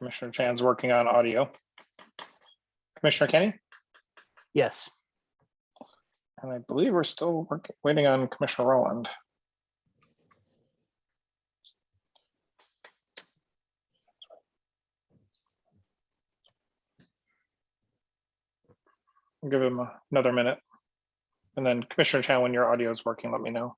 Commissioner Chan's working on audio. Commissioner Kenny? Yes. And I believe we're still waiting on Commissioner Rowland. I'll give him another minute. And then Commissioner Chan, when your audio is working, let me know.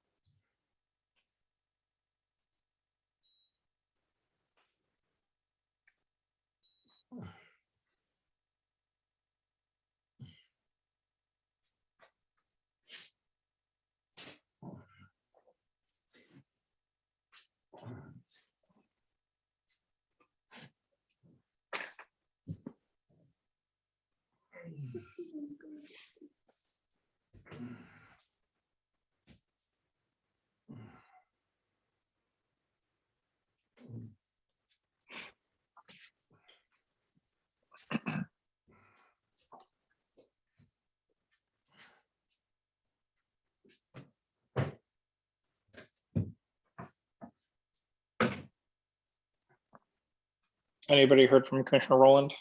Anybody heard from Commissioner Rowland?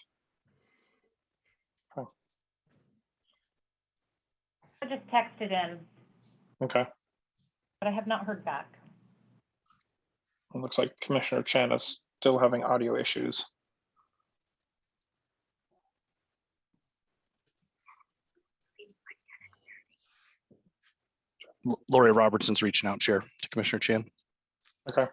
I just texted in, Okay. but I have not heard back. It looks like Commissioner Chan is still having audio issues. Lori Robertson's reaching out, Chair, to Commissioner Chan. Okay.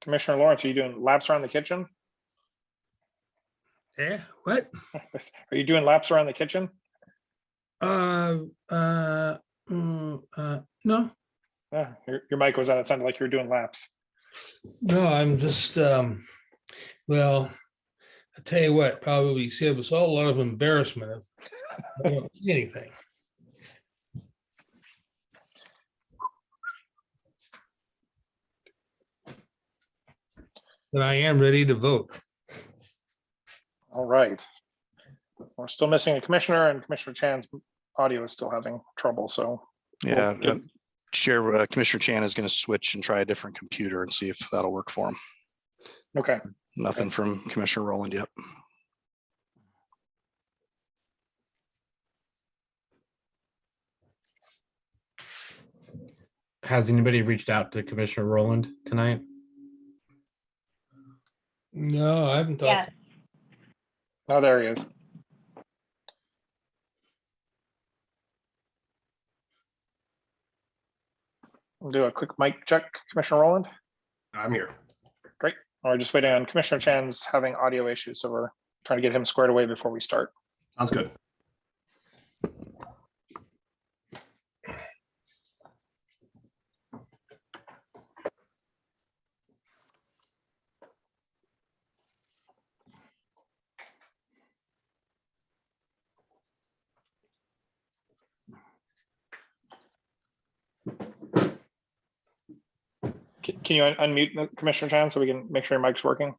Commissioner Lawrence, are you doing laps around the kitchen? Yeah, what? Are you doing laps around the kitchen? No. Yeah, your mic was on. It sounded like you were doing laps. No, I'm just, well, I tell you what, probably save us all a lot of embarrassment if I don't see anything. But I am ready to vote. All right. We're still missing a commissioner, and Commissioner Chan's audio is still having trouble. So Yeah, we'll get- Chair, Commissioner Chan is going to switch and try a different computer and see if that'll work for him. okay. Nothing from Commissioner Rowland yet. Has anybody reached out to Commissioner Rowland tonight? No, I haven't Yes, talked. Oh, there he is. We'll do a quick mic check, Commissioner Rowland. I'm here. Great. We're just waiting on Commissioner Chan's having audio issues, so we're trying to get him squared away before we start. Sounds good. Can you unmute Commissioner Chan so we can make sure your mic's working?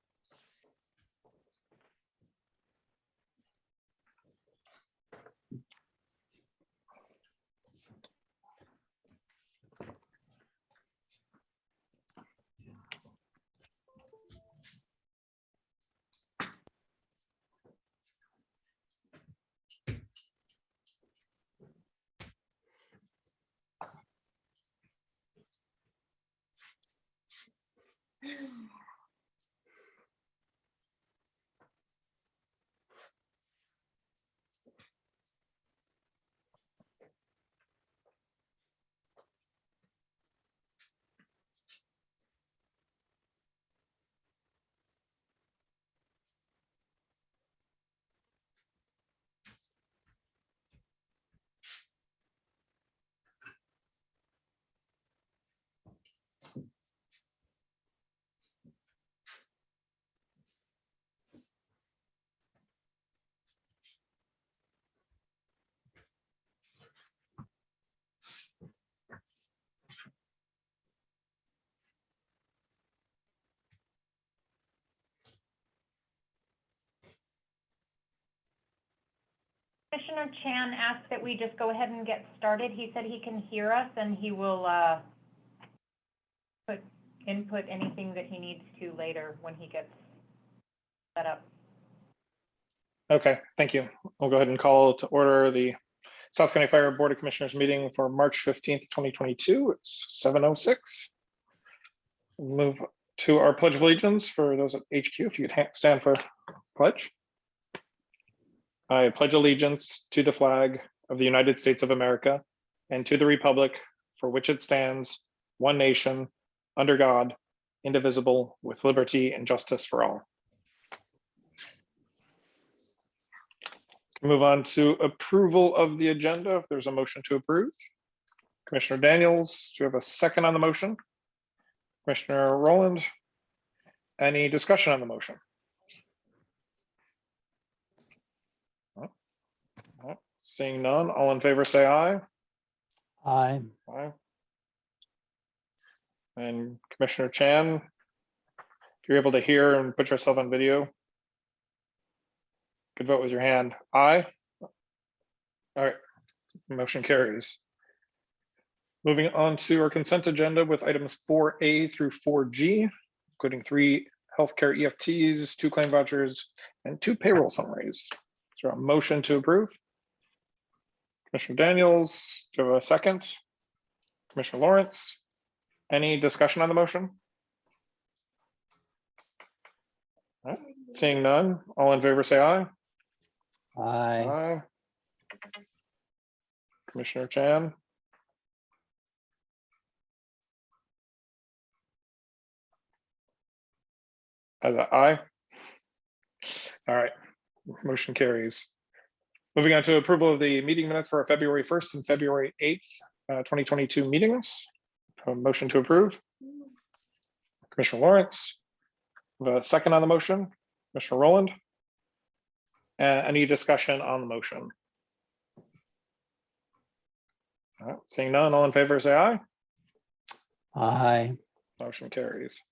Commissioner Chan asked that we just go ahead and get started. He said he can hear us and he will input anything that he needs to later when he gets set up. Okay, thank you. We'll go ahead and call to order the South County Fire Board of Commissioners meeting for March 15th, 2022. It's 7:06. Move to our Pledge of Allegiance for those at HQ. If you could stand for pledge. I pledge allegiance to the flag of the United States of America and to the republic for which it stands, one nation, under God, indivisible, with liberty and justice for all. Move on to approval of the agenda. If there's a motion to approve. Commissioner Daniels, do you have a second on the motion? Commissioner Rowland, any discussion on the motion? Seeing none, all in favor say aye. Aye. Aye. And Commissioner Chan, if you're able to hear and put yourself on video, could vote with your hand. Aye. All right, motion carries. Moving on to our consent agenda with items 4A through 4G, including 3 healthcare EFTs, 2 claim vouchers, and 2 payroll summaries. Is there a motion to approve? Commissioner Daniels, do you have a second? Commissioner Lawrence, any discussion on the motion? All right, seeing none, all in favor say aye. Aye. Aye. Commissioner Chan. Aye. All right, motion carries. Moving on to approval of the meeting minutes for our February 1st and February 8th, 2022 meetings. A motion to approve. Commissioner Lawrence, the second on the motion. Commissioner Rowland. Any discussion on the motion? All right, seeing none, all in favor say aye. Aye. Motion carries.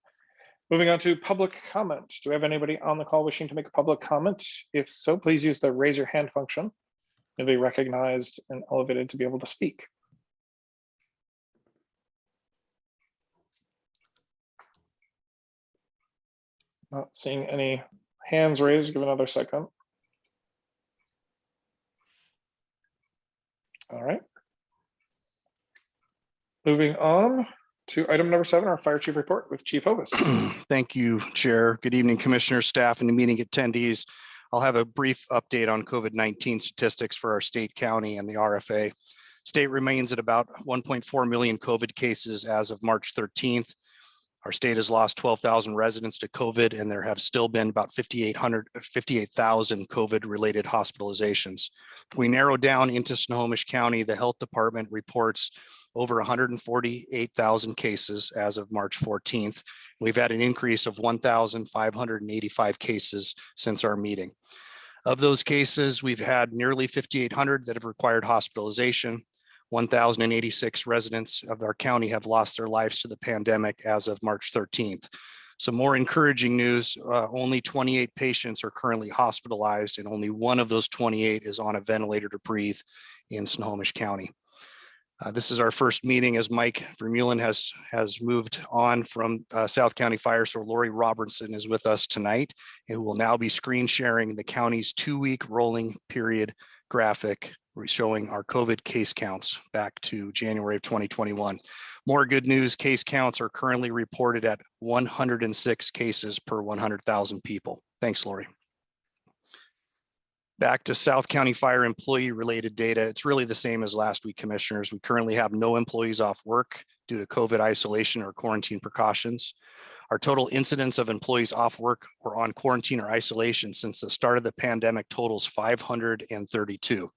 Moving on to public comment. Do we have anybody on the call wishing to make a public comment? If so, please use the raise your hand function. You'll be recognized and elevated to be able to speak. Not seeing any hands raised. Give another second. All right. Moving on to item number 7, our fire chief report with Chief Hovis. Thank you, Chair. Good evening, Commissioners, staff, and the meeting attendees. I'll have a brief update on COVID-19 statistics for our state, county, and the RFA. State remains at about 1.4 million COVID cases as of March 13th. Our state has lost 12,000 residents to COVID, and there have still been about 58,000 COVID-related hospitalizations. If we narrow down into Snohomish County, the health department reports over 148,000 cases as of March 14th. We've had an increase of 1,585 cases since our meeting. Of those cases, we've had nearly 5,800 that have required hospitalization. 1,086 residents of our county have lost their lives to the pandemic as of March 13th. Some more encouraging news, only 28 patients are currently hospitalized, and only one of those 28 is on a ventilator to breathe in Snohomish County. This is our first meeting as Mike Vermeulen has moved on from South County Fire, so Lori Robertson is with us tonight, and will now be screen sharing the county's 2-week rolling period graphic showing our COVID case counts back to January of 2021. More good news, case counts are currently reported at 106 cases per 100,000 people. Thanks, Lori. Back to South County Fire employee related data. It's really the same as last week, Commissioners. We currently have no employees off work due to COVID isolation or quarantine precautions. Our total incidence of employees off work or on quarantine or isolation since the start of the pandemic totals 532.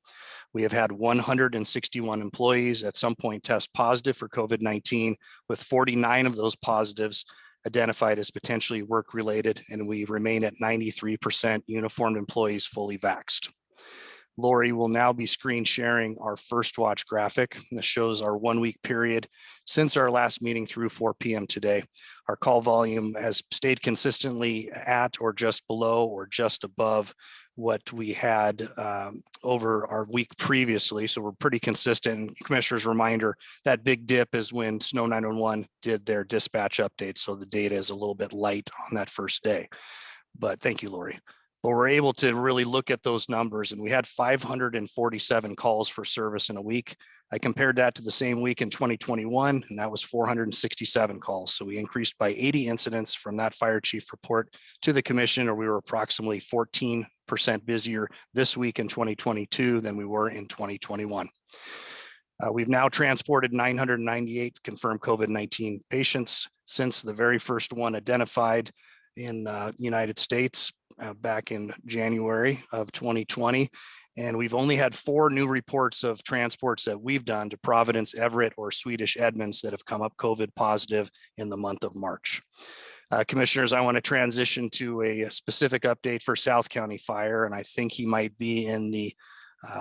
We have had 161 employees at some point test positive for COVID-19, with 49 of those positives identified as potentially work-related, and we remain at 93% uniformed employees fully vaxxed. Lori will now be screen sharing our first watch graphic. This shows our 1-week period since our last meeting through 4 p.m. today. Our call volume has stayed consistently at or just below or just above what we had over our week previously. So we're pretty consistent. And Commissioner's reminder, that big dip is when Snow 911 did their dispatch update. So the data is a little bit light on that first day. But thank you, Lori. But we're able to really look at those numbers, and we had 547 calls for service in a week. I compared that to the same week in 2021, and that was 467 calls. So we increased by 80 incidents from that fire chief report to the commission, or we were approximately 14% busier this week in 2022 than we were in 2021. We've now transported 998 confirmed COVID-19 patients since the very first one identified in United States back in January of 2020. And we've only had 4 new reports of transports that we've done to Providence, Everett, or Swedish Edmonds that have come up COVID positive in the month of March. Commissioners, I want to transition to a specific update for South County Fire, and I think he might be in the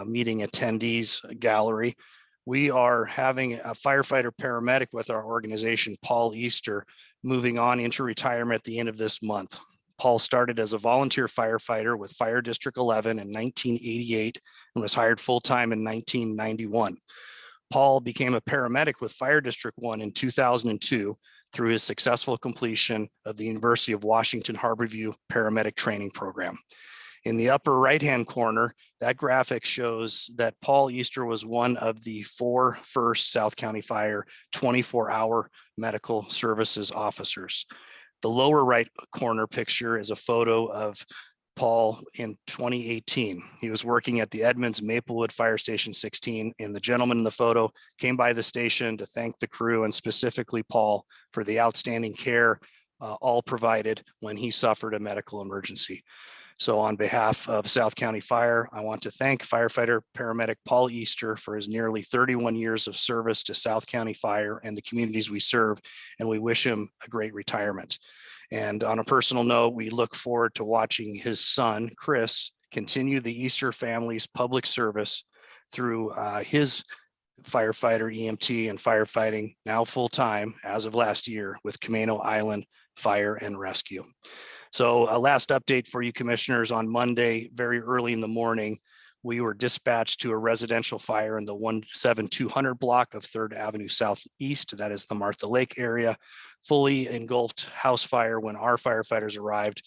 meeting attendees gallery. We are having a firefighter paramedic with our organization, Paul Easter, moving on into retirement at the end of this month. Paul started as a volunteer firefighter with Fire District 11 in 1988 and was hired full-time in 1991. Paul became a paramedic with Fire District 1 in 2002 through his successful completion of the University of Washington Harborview paramedic training program. In the upper right-hand corner, that graphic shows that Paul Easter was one of the 4 first South County Fire 24-hour medical services officers. The lower right corner picture is a photo of Paul in 2018. He was working at the Edmonds Maplewood Fire Station 16, and the gentleman in the photo came by the station to thank the crew and specifically Paul for the outstanding care all provided when he suffered a medical emergency. So on behalf of South County Fire, I want to thank firefighter paramedic Paul Easter for his nearly 31 years of service to South County Fire and the communities we serve, and we wish him a great retirement. And on a personal note, we look forward to watching his son, Chris, continue the Easter family's public service through his firefighter, EMT, and firefighting, now full-time as of last year with Camano Island Fire and Rescue. So a last update for you commissioners: on Monday, very early in the morning, we were dispatched to a residential fire in the 17200 block of 3rd Avenue Southeast. That is the Martha Lake area. Fully engulfed house fire when our firefighters arrived.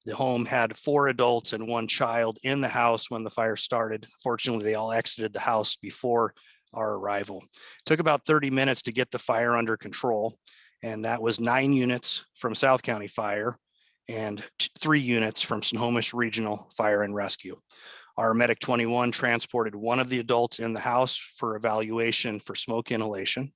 The home had 4 adults and 1 child in the house when the fire started. Fortunately, they all exited the house before our arrival. It took about 30 minutes to get the fire under control, and that was 9 units from South County Fire and 3 units from Snohomish Regional Fire and Rescue. Our Medic 21 transported 1 of the adults in the house for evaluation for smoke inhalation.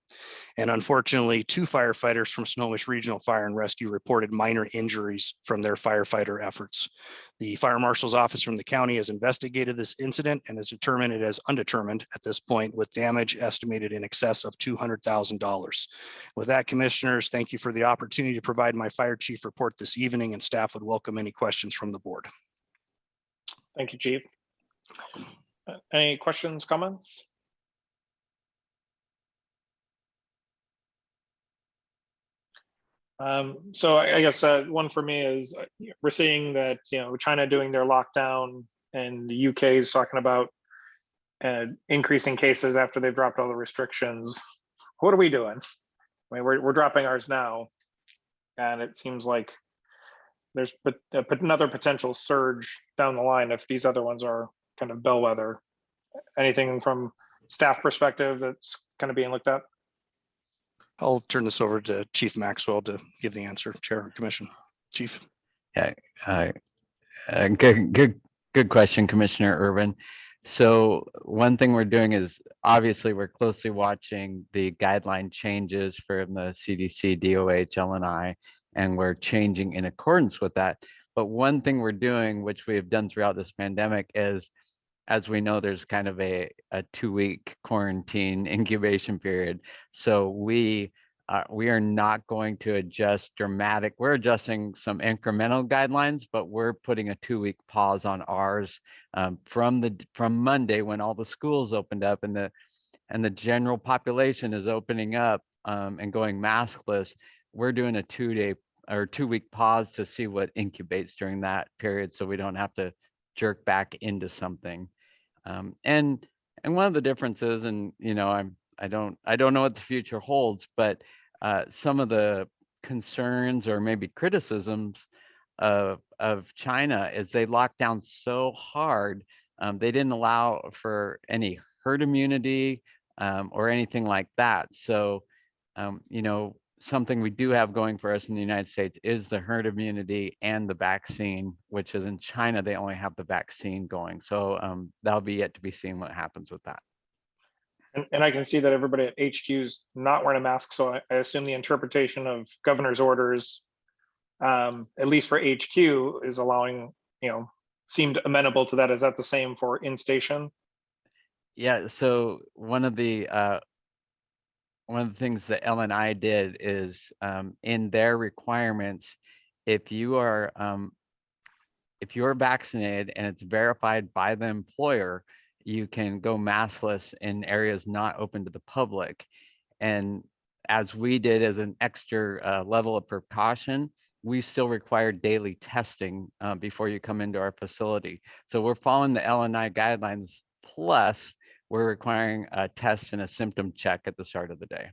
And unfortunately, 2 firefighters from Snohomish Regional Fire and Rescue reported minor injuries from their firefighter efforts. The Fire Marshal's Office from the county has investigated this incident and has determined it as undetermined at this point, with damage estimated in excess of $200,000. With that, commissioners, thank you for the opportunity to provide my fire chief report this evening, and staff would welcome any questions from the board. Thank you, Chief. Any questions, comments? So I guess one for me is we're seeing that, China doing their lockdown, and the UK is talking about increasing cases after they've dropped all the restrictions. What are we doing? I mean, we're dropping ours now, and it seems like there's another potential surge down the line if these other ones are kind of bellwether. Anything from staff perspective that's kind of being looked at? I'll turn this over to Chief Maxwell to give the answer. Chair of Commission. Chief. Yeah, good question, Commissioner Urban. So one thing we're doing is obviously we're closely watching the guideline changes from the CDC, DOH, LNI, and we're changing in accordance with that. But one thing we're doing, which we have done throughout this pandemic, is, as we know, there's kind of a 2-week quarantine incubation period. So we are not going to adjust dramatic. We're adjusting some incremental guidelines, but we're putting a 2-week pause on ours from Monday, when all the schools opened up and the general population is opening up and going maskless. We're doing a 2-week pause to see what incubates during that period, so we don't have to jerk back into something. And one of the differences, and I don't know what the future holds, but some of the concerns or maybe criticisms of China is they locked down so hard. They didn't allow for any herd immunity or anything like that. So, something we do have going for us in the United States is the herd immunity and the vaccine, which is in China, they only have the vaccine going. So that'll be yet to be seen what happens with that. And I can see that everybody at HQ is not wearing a mask, so I assume the interpretation of governor's orders, at least for HQ, is allowing, seemed amenable to that. Is that the same for in-station? Yeah, so one of the things that LNI did is in their requirements, if you're vaccinated and it's verified by the employer, you can go maskless in areas not open to the public. And as we did as an extra level of precaution, we still require daily testing before you come into our facility. So we're following the LNI guidelines, plus we're requiring a test and a symptom check at the start of the day.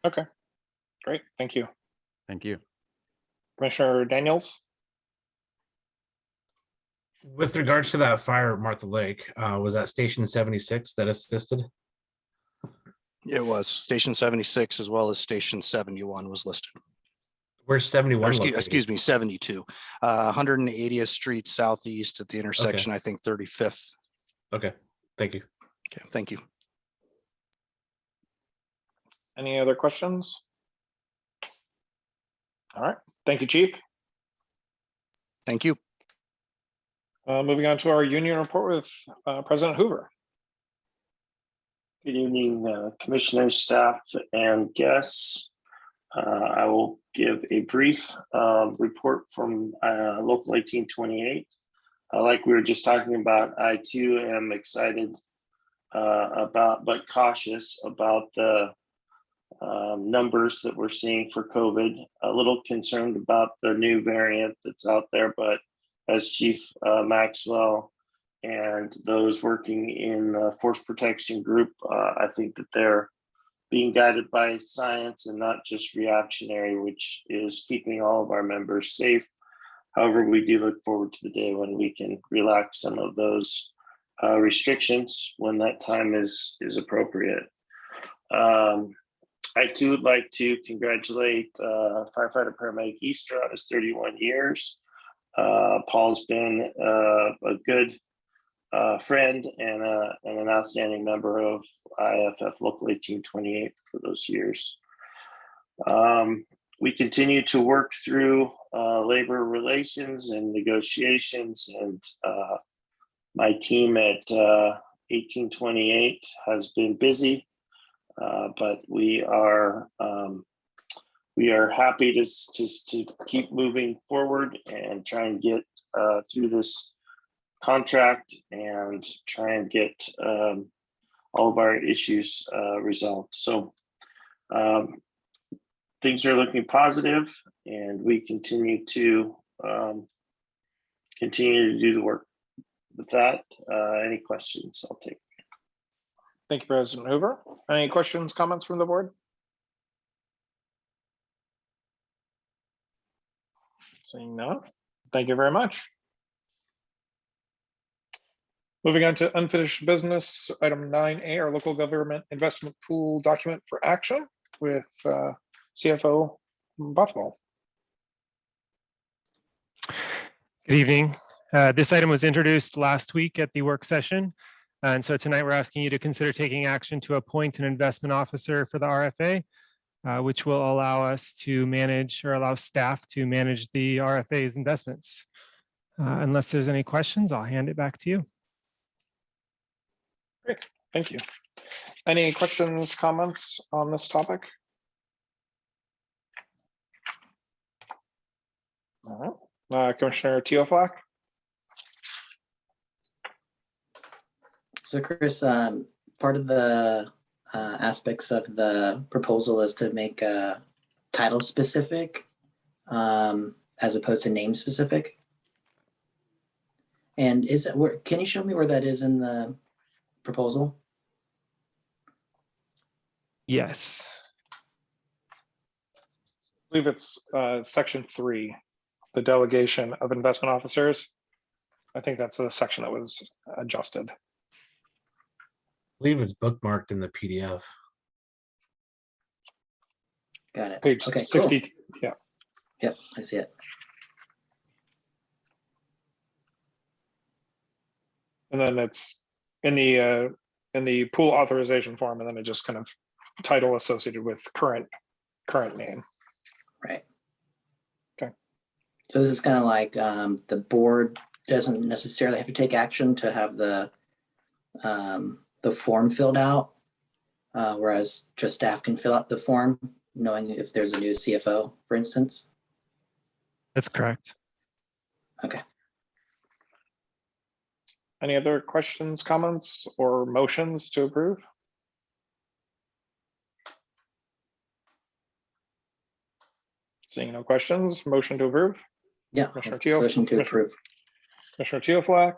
Okay, great, thank you. Thank you. Commissioner Daniels? With regards to that fire at Martha Lake, was that Station 76 that assisted? It was Station 76 as well as Station 71 was listed. Where's 71 Or located? excuse me, 72. 180th Street Southeast at the intersection, I think 35th. Okay, thank you. Okay, thank you. Any other questions? All right, thank you, Chief. Thank you. Moving on to our union report with President Hoover. Good evening, commissioners, staff, and guests. I will give a brief report from Local 1828. Like we were just talking about, I too am excited about, but cautious about the numbers that we're seeing for COVID. A little concerned about the new variant that's out there, but as Chief Maxwell and those working in the force protection group, I think that they're being guided by science and not just reactionary, which is keeping all of our members safe. However, we do look forward to the day when we can relax some of those restrictions when that time is appropriate. I too would like to congratulate firefighter paramedic Easter on his 31 years. Paul's been a good friend and an outstanding member of IFF Local 1828 for those years. We continue to work through labor relations and negotiations, and my team at 1828 has been busy, but we are happy to keep moving forward and try and get through this contract and try and get all of our issues resolved. So things are looking positive, and we continue to do the work. With that, any questions I'll take. Thank you, President Hoover. Any questions, comments from the board? Seeing none, thank you very much. Moving on to unfinished business, item 9A, our local government investment pool document for action with CFO Bothwell. Good evening. This item was introduced last week at the work session. And so tonight we're asking you to consider taking action to appoint an investment officer for the RFA, which will allow us to manage or allow staff to manage the RFA's investments. Unless there's any questions, I'll hand it back to you. Great, thank you. Any questions, comments on this topic? All right, Commissioner Teoflack. So Chris, part of the aspects of the proposal is to make title specific as opposed to name specific. And is it where, can you show me where that is in the proposal? Yes. I believe it's section 3, the delegation of investment officers. I think that's the section that was adjusted. I believe it's bookmarked in the PDF. Got it. Page Okay, 60. cool. Yeah. Yep, I see it. And then it's in the pool authorization form, and then it just kind of title associated with current name. Right. Okay. So this is kind of like the board doesn't necessarily have to take action to have the form filled out, whereas just staff can fill out the form, knowing if there's a new CFO, for instance. That's correct. Okay. Any other questions, comments, or motions to approve? Seeing no questions, motion to approve. Yeah. Commissioner Teal. Motion to approve. Commissioner Teoflack.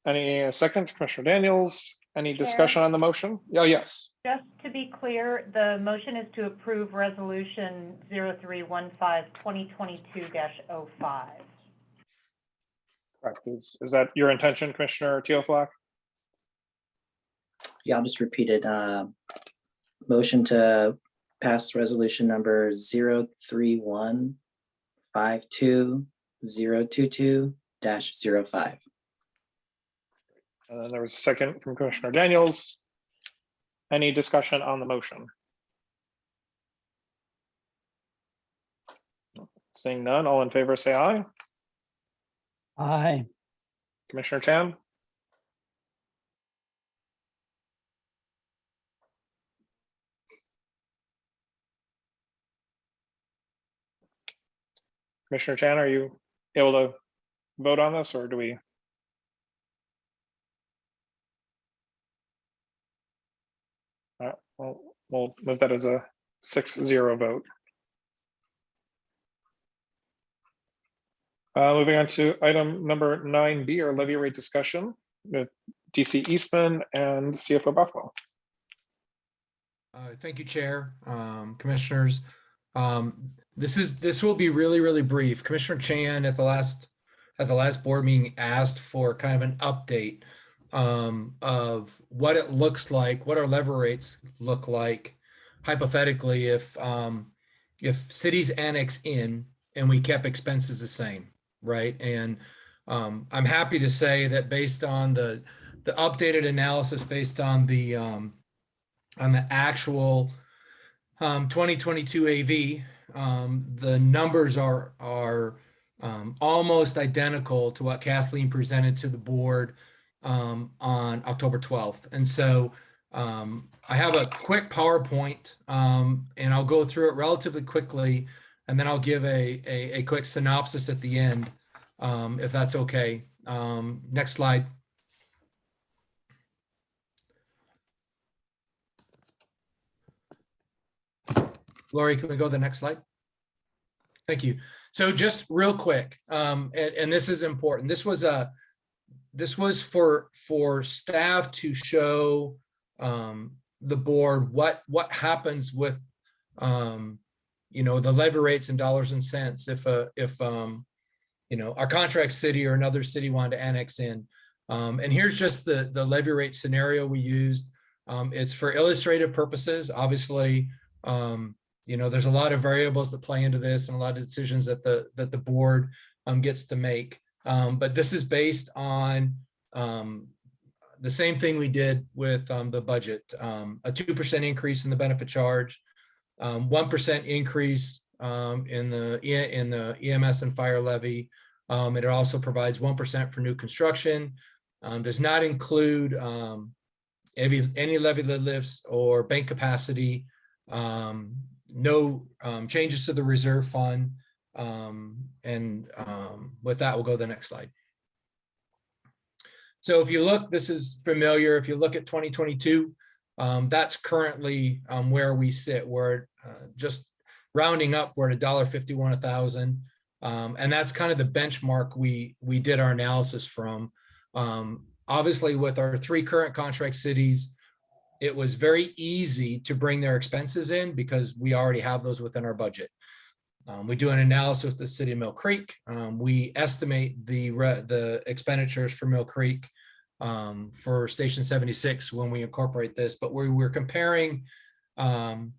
Any second, Commissioner Daniels? Any discussion on the motion? Oh, yes. Just to be clear, the motion is to approve resolution 0315-2022-05. Correct. Is that your intention, Commissioner Teoflack? Yeah, I'll just repeat it. Motion to pass resolution number 03152022-05. And then there was a second from Commissioner Daniels. Any discussion on the motion? Seeing none, all in favor say aye. Aye. Commissioner Chan? Commissioner Chan, are you able to vote on this, or do we? All right, well, we'll move that as a 6-0 vote. Moving on to item number 9B, our levy rate discussion with DC Eastman and CFO Buffalo. Thank you, Chair, Commissioners. This will be really brief. Commissioner Chan at the last board meeting asked for kind of an update of what it looks like, what our levy rates look like, hypothetically, if cities annex in and we kept expenses the same, right? And I'm happy to say that based on the updated analysis, based on the actual 2022 AV, the numbers are almost identical to what Kathleen presented to the board on October 12th. And so I have a quick PowerPoint, and I'll go through it relatively quickly, and then I'll give a quick synopsis at the end, if that's okay. Next slide. Lori, can we go to the next slide? Thank you. So just real quick, and this is important. This was for staff to show the board what happens with the levy rates in dollars and cents if our contract city or another city wanted to annex in. And here's just the levy rate scenario we used. It's for illustrative purposes. Obviously, there's a lot of variables that play into this and a lot of decisions that the board gets to make. But this is based on the same thing we did with the budget, a 2% increase in the benefit charge, 1% increase in the EMS and fire levy. It also provides 1% for new construction, does not include any levy lifts or bank capacity, no changes to the reserve fund. And with that, we'll go to the next slide. So if you look, this is familiar. If you look at 2022, that's currently where we sit. We're just rounding up, we're at $1.51 a thousand. And that's kind of the benchmark we did our analysis from. Obviously, with our 3 current contract cities, it was very easy to bring their expenses in because we already have those within our budget. We do an analysis with the city of Mill Creek. We estimate the expenditures for Mill Creek for Station 76 when we incorporate this, but we're comparing, and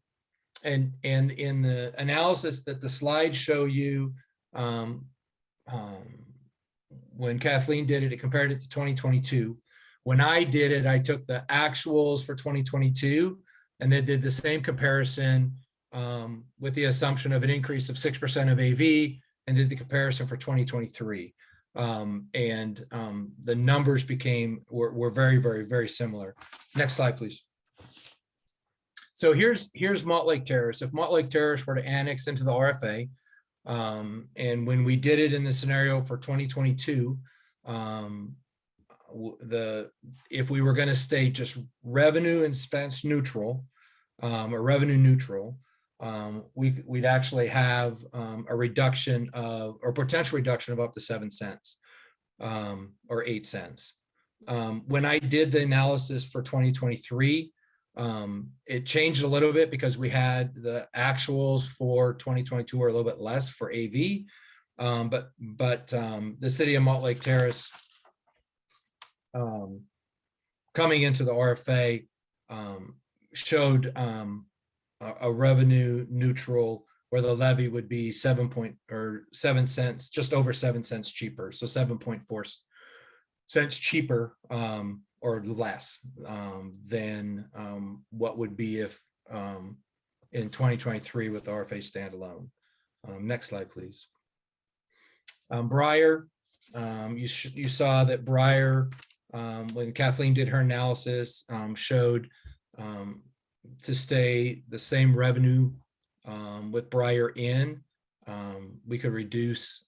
in the analysis that the slides show you, when Kathleen did it, it compared it to 2022. When I did it, I took the actuals for 2022 and then did the same comparison with the assumption of an increase of 6% of AV, and did the comparison for 2023. The numbers were very, very, very similar. Next slide, please. So here's Montlake Terrace. If Montlake Terrace were to annex into the RFA, and when we did it in the scenario for 2022, if we were going to stay just revenue and expense neutral, or revenue neutral, we'd actually have a reduction of, or potential reduction of up to 7 cents, or 8 cents. When I did the analysis for 2023, it changed a little bit because we had the actuals for 2022 were a little bit less for AV, but the city of Montlake Terrace coming into the RFA showed a revenue neutral where the levy would be 7 cents, just over 7 cents cheaper. So 7.4 cents cheaper or less than what would be if in 2023 with RFA standalone. Next slide, please. Briar, you saw that Briar, when Kathleen did her analysis, showed to stay the same revenue with Briar in, we could reduce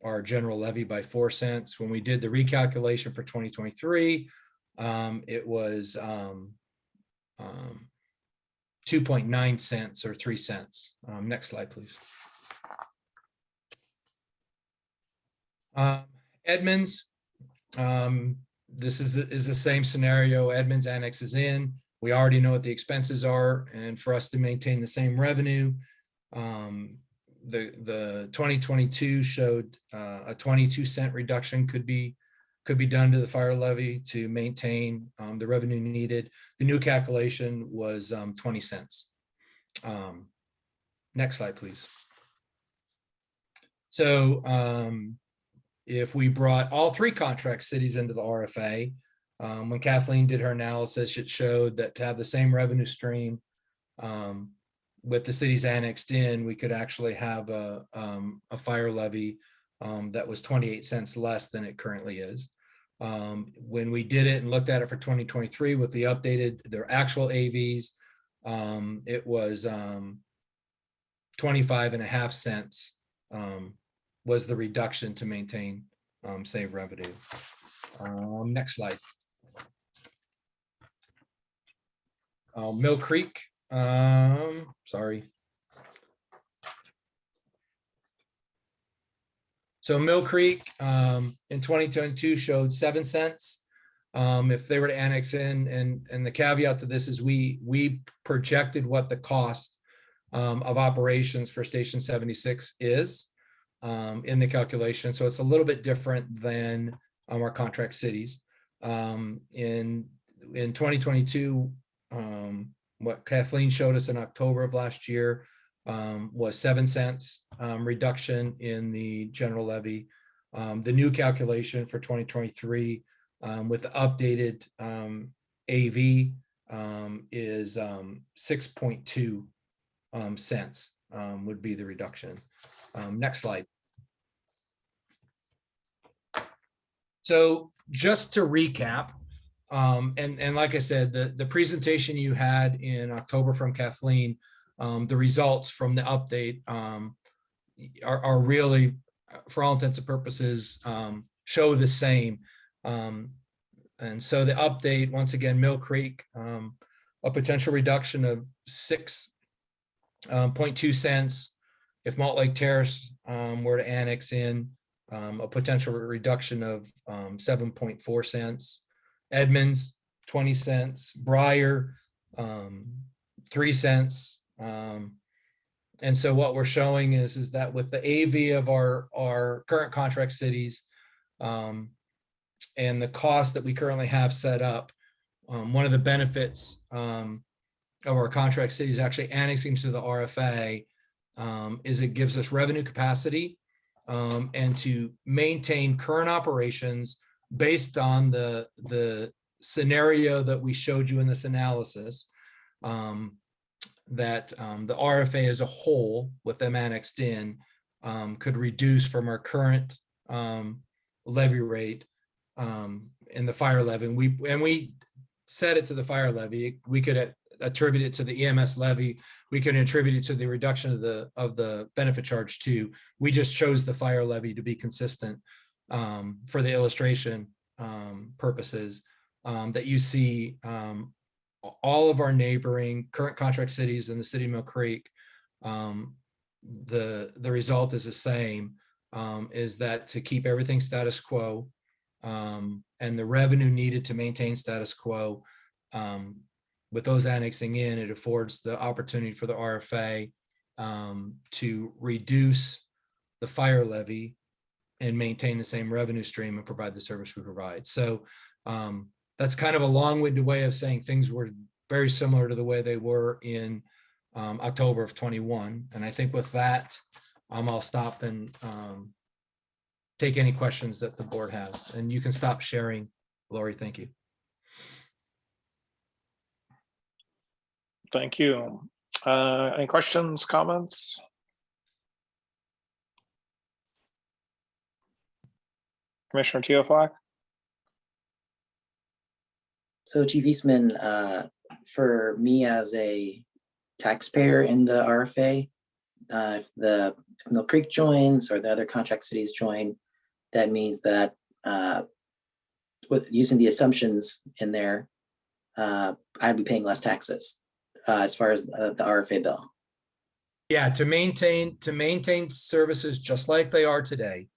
our general levy by 4 cents. When we did the recalculation for 2023, it was 2.9 cents or 3 cents. Next slide, please. Edmonds, this is the same scenario. Edmonds annexes in. We already know what the expenses are, and for us to maintain the same revenue, the 2022 showed a 22 cent reduction could be done to the fire levy to maintain the revenue needed. The new calculation was 20 cents. Next slide, please. So if we brought all 3 contract cities into the RFA, when Kathleen did her analysis, it showed that to have the same revenue stream with the cities annexed in, we could actually have a fire levy that was 28 cents less than it currently is. When we did it and looked at it for 2023 with the updated, their actual AVs, it was 25.5 cents was the reduction to maintain save revenue. Next slide. Mill Creek, sorry. So Mill Creek in 2022 showed 7 cents if they were to annex in, and the caveat to this is we projected what the cost of operations for Station 76 is in the calculation. So it's a little bit different than our contract cities. In 2022, what Kathleen showed us in October of last year was 7 cents reduction in the general levy. The new calculation for 2023 with the updated AV is 6.2 cents would be the reduction. Next slide. So just to recap, and like I said, the presentation you had in October from Kathleen, the results from the update are really, for all intents and purposes, show the same. And so the update, once again, Mill Creek, a potential reduction of 6.2 cents, if Montlake Terrace were to annex in, a potential reduction of 7.4 cents. Edmonds, 20 cents. Briar, 3 cents. And so what we're showing is that with the AV of our current contract cities and the cost that we currently have set up, one of the benefits of our contract cities actually annexing to the RFA is it gives us revenue capacity and to maintain current operations based on the scenario that we showed you in this analysis, that the RFA as a whole, with them annexed in, could reduce from our current levy rate in the fire levy. And we set it to the fire levy. We could attribute it to the EMS levy. We can attribute it to the reduction of the benefit charge too. We just chose the fire levy to be consistent for the illustration purposes, that you see all of our neighboring current contract cities in the city of Mill Creek. The result is the same, is that to keep everything status quo and the revenue needed to maintain status quo, with those annexing in, it affords the opportunity for the RFA to reduce the fire levy and maintain the same revenue stream and provide the service we provide. So that's kind of a long-winded way of saying things were very similar to the way they were in October of 21. And I think with that, I'll stop and take any questions that the board has. And you can stop sharing, Lori. Thank you. Thank you. Any questions, comments? Commissioner Teoflock? So Chief Eastman, for me as a taxpayer in the RFA, if Mill Creek joins or the other contract cities join, that means that using the assumptions in there, I'd be paying less taxes as far as the RFA bill. Yeah, to maintain services just like they are today,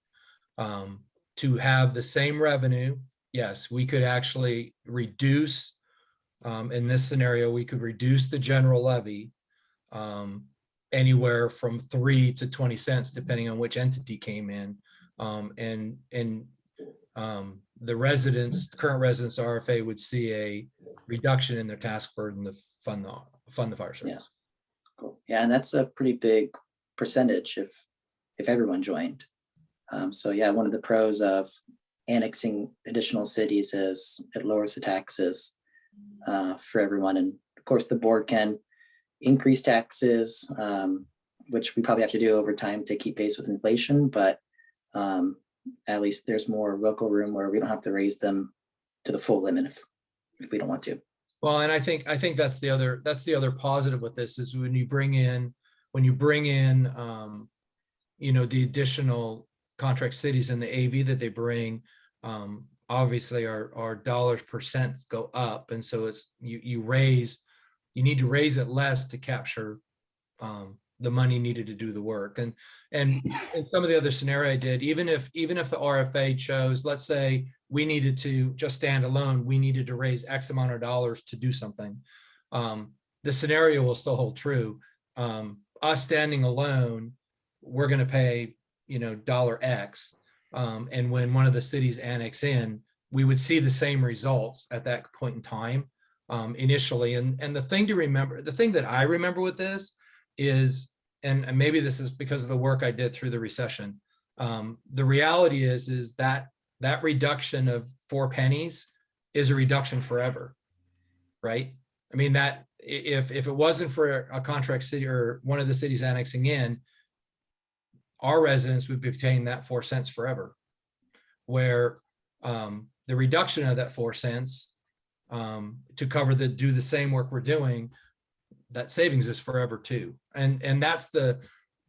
to have the same revenue, yes, we could actually reduce, in this scenario, we could reduce the general levy anywhere from 3 to 20 cents, depending on which entity came in. The current residents RFA would see a reduction in their task burden to fund the fire service. Yeah, cool. Yeah, and that's a pretty big percentage if everyone joined. So yeah, one of the pros of annexing additional cities is it lowers the taxes for everyone. And of course, the board can increase taxes, which we probably have to do over time to keep pace with inflation, but at least there's more local room where we don't have to raise them to the full limit if we don't want to. Well, and I think that's the other positive with this is when you bring in the additional contract cities and the AV that they bring, obviously our dollars per cent go up, and so it's you need to raise it less to capture the money needed to do the work. And in some of the other scenario I did, even if the RFA chose, let's say we needed to just stand alone, we needed to raise X amount of dollars to do something. The scenario will still hold true. Us standing alone, we're going to pay, dollar X. And when one of the cities annex in, we would see the same results at that point in time initially. And the thing to remember, the thing that I remember with this is, and maybe this is because of the work I did through the recession, the reality is that reduction of 4 pennies is a reduction forever, right? I mean, that if it wasn't for a contract city or one of the cities annexing in, our residents would be paying that 4 cents forever, where the reduction of that 4 cents to do the same work we're doing, that savings is forever too. And that's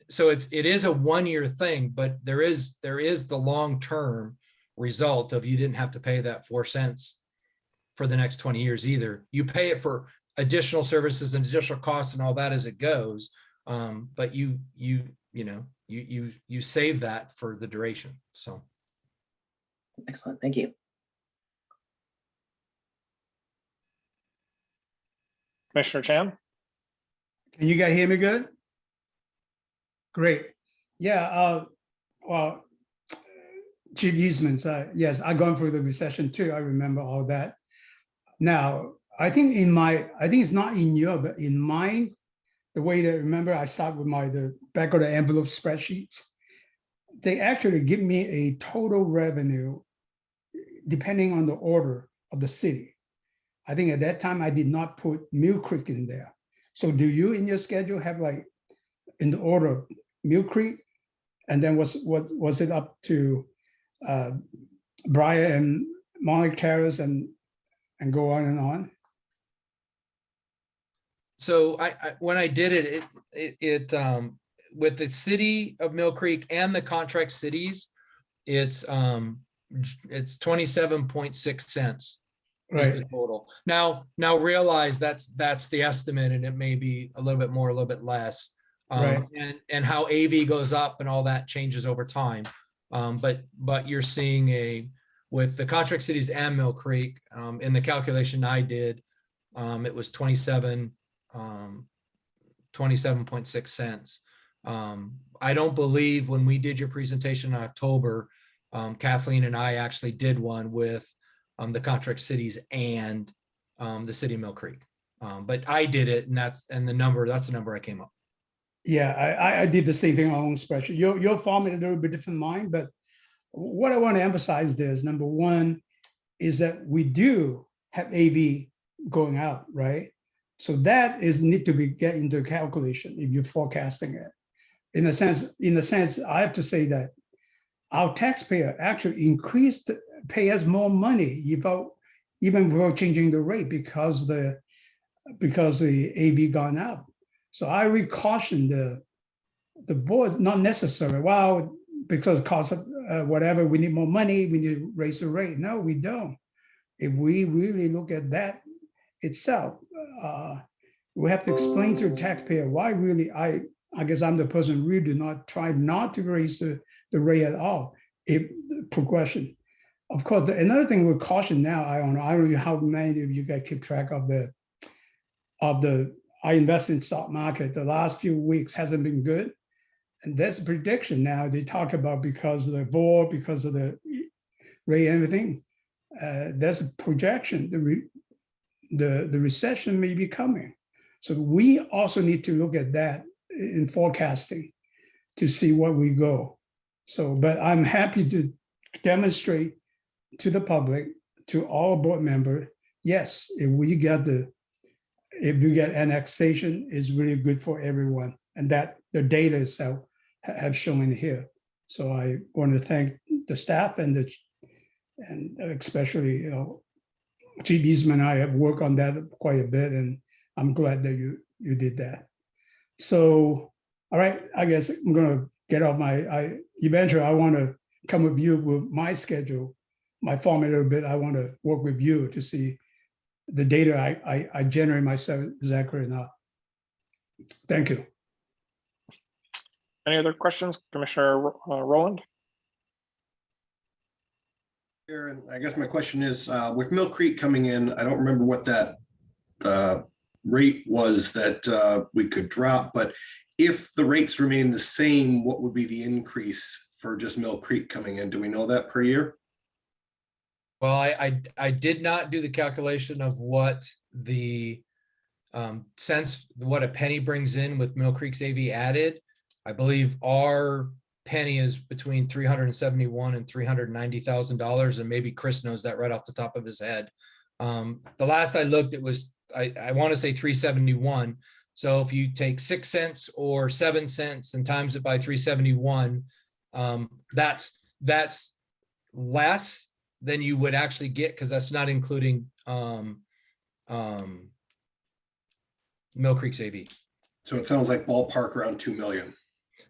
so it is a 1-year thing, but there is the long-term result of you didn't have to pay that 4 cents for the next 20 years either. You pay it for additional services and additional costs and all that as it goes. But you you save that for the duration. So. Excellent. Thank you. Commissioner Chan? Can you guys hear me good? Great. Yeah, well, Chief Eastman, yes, I gone through the recession too. I remember all that. Now, I think it's not in your, but in mine, the way that, remember, I start with the back of the envelope spreadsheets. They actually give me a total revenue depending on the order of the city. I think at that time I did not put Mill Creek in there. So do you in your schedule have like in the order of Mill Creek, and then was it up to Briar and Monarch Terrace and go on and on? So when I did it with the city of Mill Creek and the contract cities, it's 27.6 cents. Is the total. Now realize that's the estimate, and it may be a little bit more, a little bit less. Right. And how AV goes up and all that changes over time. But you're seeing with the contract cities and Mill Creek, in the calculation I did, it was 27.6 cents. I don't believe when we did your presentation in October, Kathleen and I actually did one with the contract cities and the city of Mill Creek. But I did it, and that's the number I came up. Yeah, I did the same thing on my own spreadsheet. Your format a little bit different than mine, but what I want to emphasize there is number one is that we do have AV going out, right? So that need to be get into calculation if you're forecasting it. In a sense, I have to say that our taxpayer actually pay us more money even without changing the rate because the AV gone up. So I would caution the board, not necessary. Well, because cost of whatever, we need more money, we need to raise the rate. No, we don't. If we really look at that itself, we have to explain to the taxpayer why really, I guess I'm the person who really do not try not to raise the rate at all. Progression. Of course, another thing with caution now, I don't know how many of you guys keep track of I invest in stock market. The last few weeks hasn't been good. And that's a prediction now. They talk about because of the war, because of the rate and everything. That's a projection. The recession may be coming. So we also need to look at that in forecasting to see where we go. So, but I'm happy to demonstrate to the public, to all board members, yes, if we get annexation, is really good for everyone, and that the data itself have shown in here. So I want to thank the staff and especially Chief Eastman and I have worked on that quite a bit, and I'm glad that you did that. So, all right, I guess I'm going to get off eventually I want to come with you with my schedule, my format a little bit. I want to work with you to see the data I generate myself is accurate or not. Thank you. Any other questions, Commissioner Rowland? Aaron, I guess my question is, with Mill Creek coming in, I don't remember what that rate was that we could drop, but if the rates remain the same, what would be the increase for just Mill Creek coming in? Do we know that per year? Well, I did not do the calculation of what the what a penny brings in with Mill Creek's AV added. I believe our penny is between $371,000 and $390,000, and maybe Chris knows that right off the top of his head. The last I looked, it was I want to say 371. So if you take 6 cents or 7 cents and times it by 371, that's less than you would actually get, because that's not including Mill Creek's AV. So it sounds like ballpark around 2 million.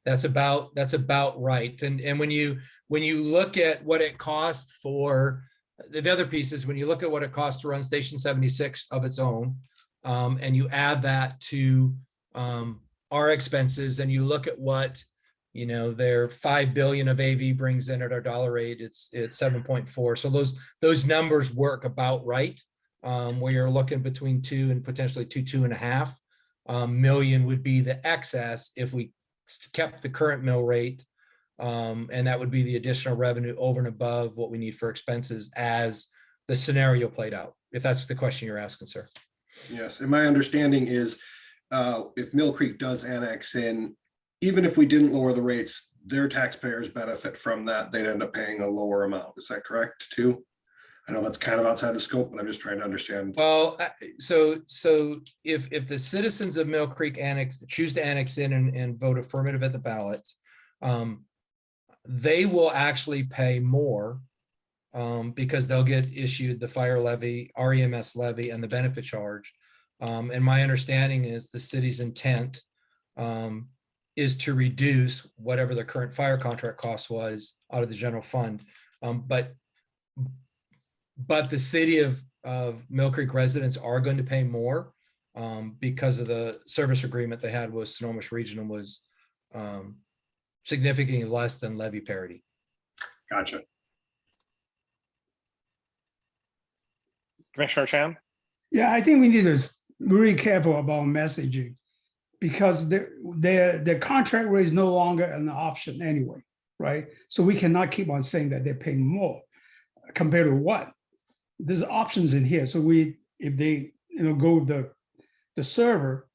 That's about right. And when you look at what it costs for the other pieces, when you look at what it costs to run Station 76 of its own, and you add that to our expenses, and you look at what their 5 billion of AV brings in at our dollar rate, it's 7.4. So those numbers work about right. Where you're looking between 2 and potentially 2.5 million would be the excess if we kept the current mill rate. And that would be the additional revenue over and above what we need for expenses as the scenario played out, if that's the question you're asking, sir. Yes, and my understanding is if Mill Creek does annex in, even if we didn't lower the rates, their taxpayers benefit from that. They'd end up paying a lower amount. Is that correct too? I know that's kind of outside the scope, but I'm just trying to understand. Well, so if the citizens of Mill Creek choose to annex in and vote affirmative at the ballot, they will actually pay more because they'll get issued the fire levy, REMS levy, and the benefit charge. And my understanding is the city's intent is to reduce whatever the current fire contract cost was out of the general fund. But the city of Mill Creek residents are going to pay more because of the service agreement they had with Snohomish Regional was significantly less than levy parity. Gotcha. Commissioner Chan? Yeah, I think we need to be really careful about messaging because their contract rate is no longer an option anyway, right? So we cannot keep on saying that they're paying more compared to what? There's options in here. So if they go the server,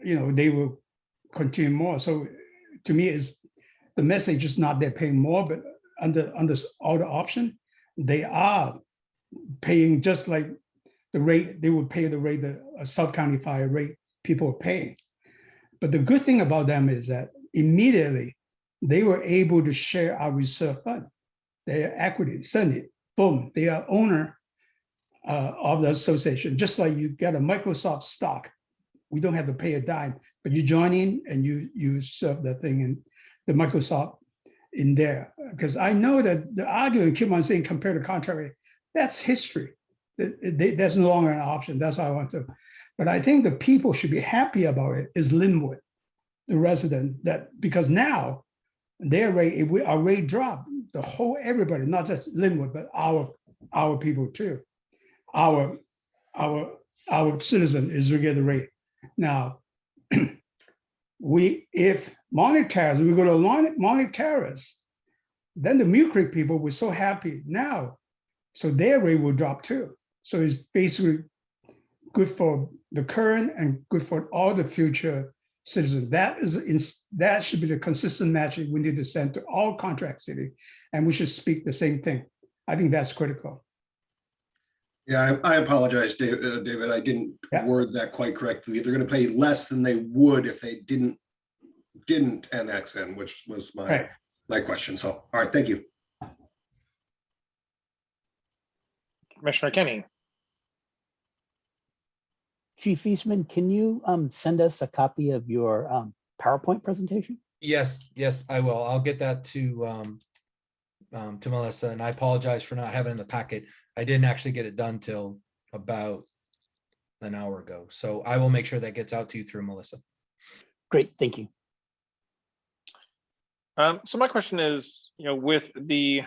they will continue more. So to me, the message is not they're paying more, but under all the option, they are paying just like the rate they would pay the rate the sub-county fire rate people are paying. But the good thing about them is that immediately they were able to share our reserve fund, their equity, send it, boom, they are owner of the association. Just like you get a Microsoft stock, we don't have to pay a dime, but you join in and you serve that thing in the Microsoft in there. Because I know that the argument keep on saying compare the contract rate, that's history. That's no longer an option. That's how I want to. But I think the people should be happy about it is Linwood, the resident, because now their rate, our rate dropped, the whole everybody, not just Linwood, but our people too. Our citizen is going to get the rate. Now, if Monty Terrace, we go to Monty Terrace, then the Mill Creek people were so happy now, so their rate will drop too. So it's basically good for the current and good for all the future citizens. That should be the consistent message we need to send to all contract city, and we should speak the same thing. I think that's critical. Yeah, I apologize, David. I didn't word that quite correctly. They're going to pay less than they would if they didn't annex in, which was my question. So, all right, thank you. Commissioner Kenny? Chief Eastman, can you send us a copy of your PowerPoint presentation? Yes, I will. I'll get that to Melissa, and I apologize for not having it in the packet. I didn't actually get it done till about an hour ago. So I will make sure that gets out to you through Melissa. Great, thank you. So my question is, with the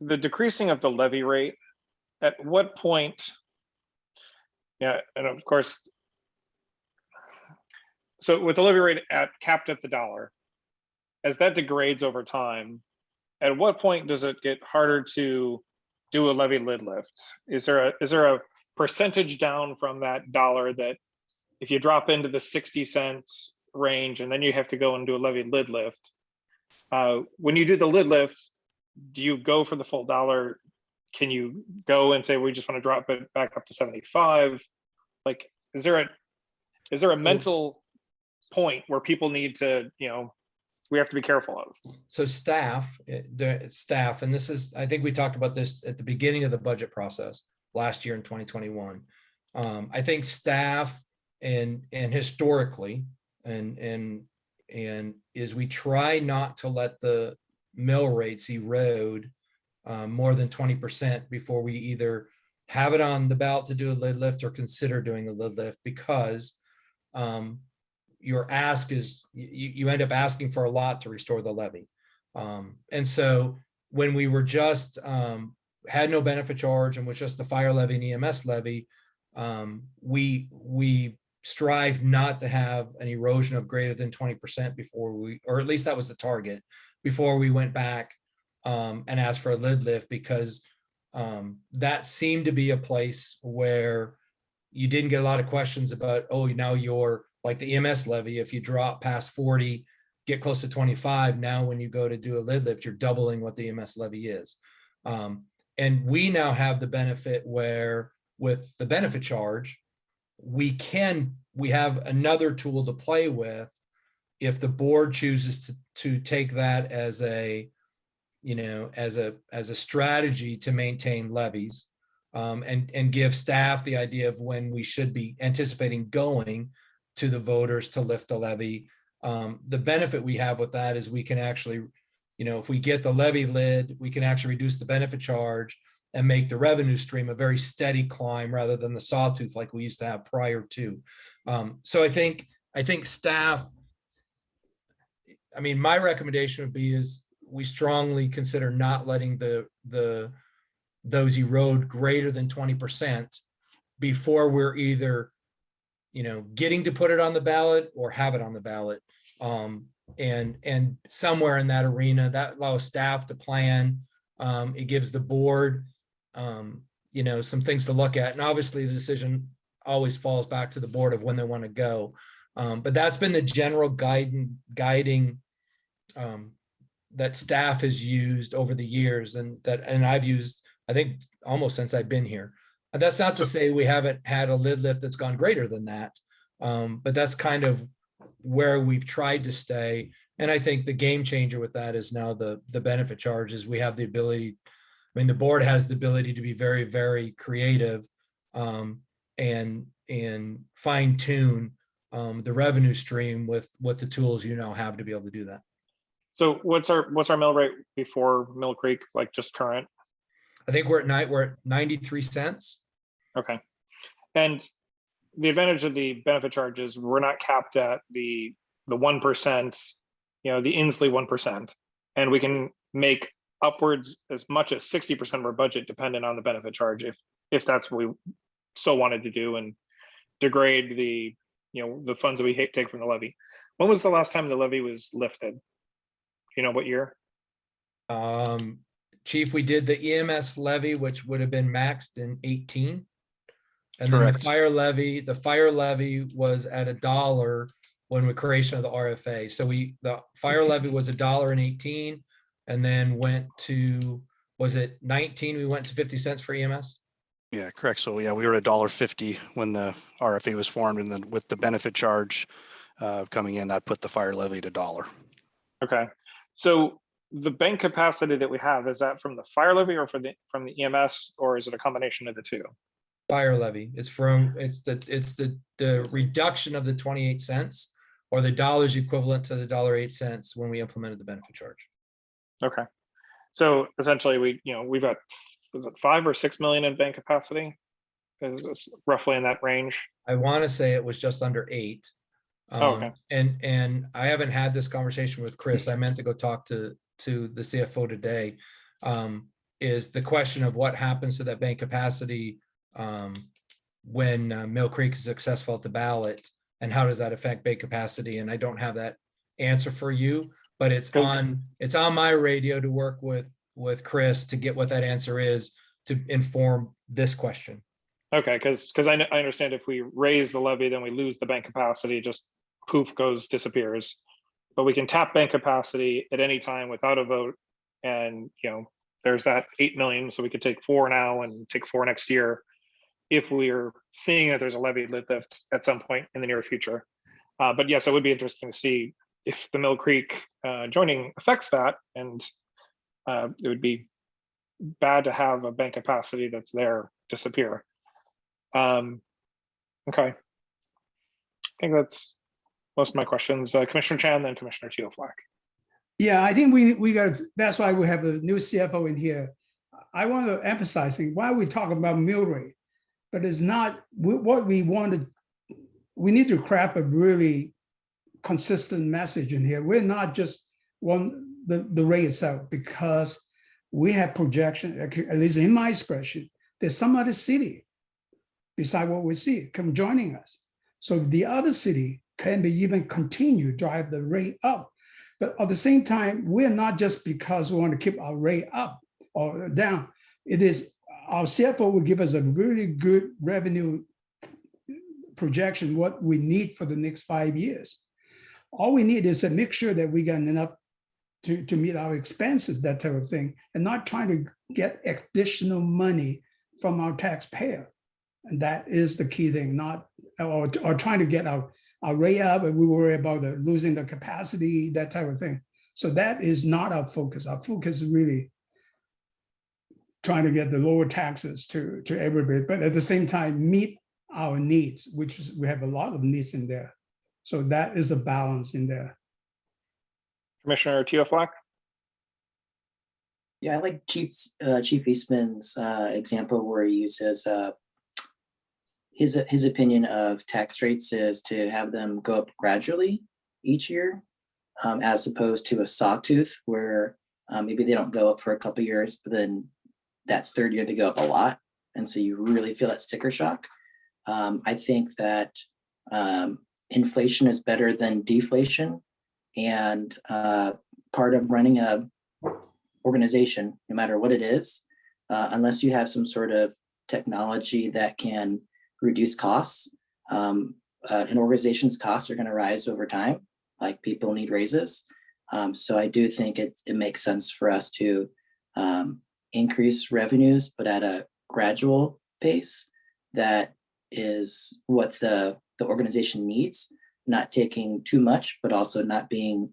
decreasing of the levy rate, at what point, and of course, so with the levy rate capped at the dollar, as that degrades over time, at what point does it get harder to do a levy lid lift? Is there a percentage down from that dollar that if you drop into the 60 cents range and then you have to go and do a levy lid lift, when you do the lid lift, do you go for the full dollar? Can you go and say, we just want to drop it back up to 75? Like, is there a mental point where people need to, we have to be careful of? So staff, and this is, I think we talked about this at the beginning of the budget process last year in 2021. I think staff and historically, and is we try not to let the mill rates erode more than 20% before we either have it on the ballot to do a lid lift or consider doing a lid lift, because your ask is, you end up asking for a lot to restore the levy. And so when we were just, had no benefit charge and was just the fire levy and EMS levy, we strive not to have an erosion of greater than 20% before we, or at least that was the target, before we went back and asked for a lid lift, because that seemed to be a place where you didn't get a lot of questions about, oh, now you're like the EMS levy, if you drop past 40, get close to 25, now when you go to do a lid lift, you're doubling what the EMS levy is. And we now have the benefit where with the benefit charge, we have another tool to play with if the board chooses to take that as a, as a strategy to maintain levies, and give staff the idea of when we should be anticipating going to the voters to lift the levy. The benefit we have with that is we can actually, if we get the levy lid, we can actually reduce the benefit charge and make the revenue stream a very steady climb rather than the sawtooth like we used to have prior to. So I think staff, my recommendation would be is we strongly consider not letting those erode greater than 20% before we're either, getting to put it on the ballot or have it on the ballot. And somewhere in that arena that allows staff to plan. It gives the board, some things to look at. And obviously the decision always falls back to the board of when they want to go. But that's been the general guiding that staff has used over the years, and I've used, I think, almost since I've been here. And that's not to say we haven't had a lid lift that's gone greater than that. But that's kind of where we've tried to stay. And I think the game changer with that is now the benefit charges. We have the ability, the board has the ability to be very, very creative, and fine tune the revenue stream with the tools you now have to be able to do that. So what's our mill rate before Mill Creek, like just current? I think we're at 93 cents. Okay. And the advantage of the benefit charges, we're not capped at the 1%, the Inslee 1%, and we can make upwards as much as 60% of our budget dependent on the benefit charge if that's what we so wanted to do, and degrade the funds that we take from the levy. When was the last time the levy was lifted? What year? Chief, we did the EMS levy, which would have been maxed in 18. And then Correct. the fire levy was at $1 when the creation of the RFA. So the fire levy was $1 in 18, and then went to, was it 19? We went to 50 cents for EMS. Yeah, correct. So yeah, we were at $1.50 when the RFA was formed, and then with the benefit charge coming in, that put the fire levy at $1. Okay. So the bank capacity that we have, is that from the fire levy or from the EMS, or is it a combination of the two? Fire levy. It's the reduction of the 28 cents, or the dollars equivalent to the $1.08 when we implemented the benefit charge. Okay. So essentially we've got, was it 5 or 6 million in bank capacity? It's roughly in that range. I want to say it was just under 8. Okay. And I haven't had this conversation with Chris. I meant to go talk to the CFO today. Is the question of what happens to that bank capacity when Mill Creek is successful at the ballot, and how does that affect bank capacity? And I don't have that answer for you, but it's on my radio to work with Chris to get what that answer is to inform this question. Okay, because I understand if we raise the levy, then we lose the bank capacity, just poof disappears. But we can tap bank capacity at any time without a vote, and there's that 8 million, so we could take 4 now and take 4 next year if we're seeing that there's a levy lift at some point in the near future. But yes, it would be interesting to see if the Mill Creek joining affects that, and it would be bad to have a bank capacity that's there disappear. Okay. I think that's most of my questions. Commissioner Chan, then Commissioner Teoflack. Yeah, I think we got, that's why we have a new CFO in here. I want to emphasize why we talk about mill rate, but it's not what we wanted. We need to craft a really consistent message in here. We're not just the rate itself, because we have projection, at least in my spreadsheet, there's some other city beside what we see come joining us. So the other city can be even continue drive the rate up. But at the same time, we're not just because we want to keep our rate up or down. It is our CFO will give us a really good revenue projection, what we need for the next 5 years. All we need is to make sure that we got enough to meet our expenses, that type of thing, and not trying to get additional money from our taxpayer. And that is the key thing, not or trying to get our rate up, and we worry about losing the capacity, that type of thing. So that is not our focus. Our focus is really trying to get the lower taxes to everybody, but at the same time meet our needs, which is, we have a lot of needs in there. So that is a balance in there. Commissioner Teoflock? Yeah, I like Chief Eastman's example where he uses his opinion of tax rates is to have them go up gradually each year, as opposed to a sawtooth where maybe they don't go up for a couple years, but then that third year they go up a lot, and so you really feel that sticker shock. I think that inflation is better than deflation, and part of running a organization, no matter what it is, unless you have some sort of technology that can reduce costs, an organization's costs are going to rise over time, like people need raises. So I do think it makes sense for us to increase revenues, but at a gradual pace that is what the organization needs, not taking too much, but also not being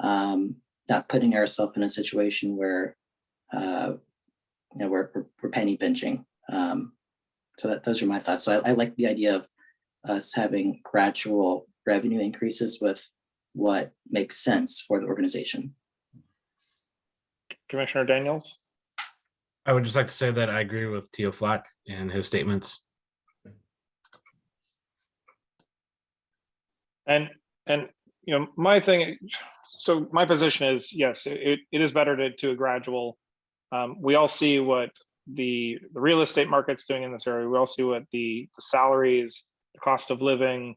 not putting ourselves in a situation where we're penny pinching. So those are my thoughts. So I like the idea of us having gradual revenue increases with what makes sense for the organization. Commissioner Daniels? I would just like to say that I agree with Teoflock and his statements. And my thing, so my position is, yes, it is better to a gradual. We all see what the real estate market's doing in this area. We all see what the salaries, the cost of living,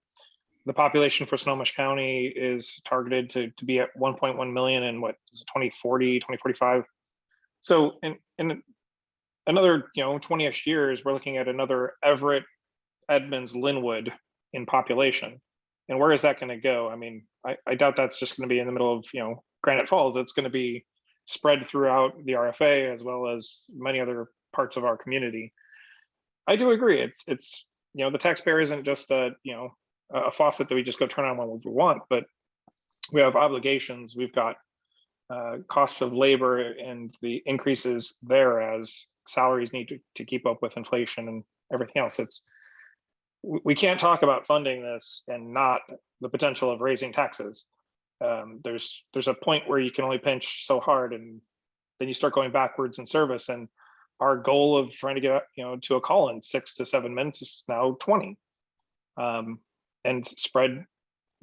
the population for Snohomish County is targeted to be at 1.1 million in what is it, 2040, 2045. So in another 20-ish years, we're looking at another Everett, Edmonds, Linwood in population. And where is that going to go? I mean, I doubt that's just going to be in the middle of Granite Falls. It's going to be spread throughout the RFA as well as many other parts of our community. I do agree. It's the taxpayer isn't just a faucet that we just go turn on when we want, but we have obligations. We've got costs of labor and the increases there as salaries need to keep up with inflation and everything else. We can't talk about funding this and not the potential of raising taxes. There's a point where you can only pinch so hard, and then you start going backwards in service. And our goal of trying to get to a call in 6 to 7 minutes is now 20, and spread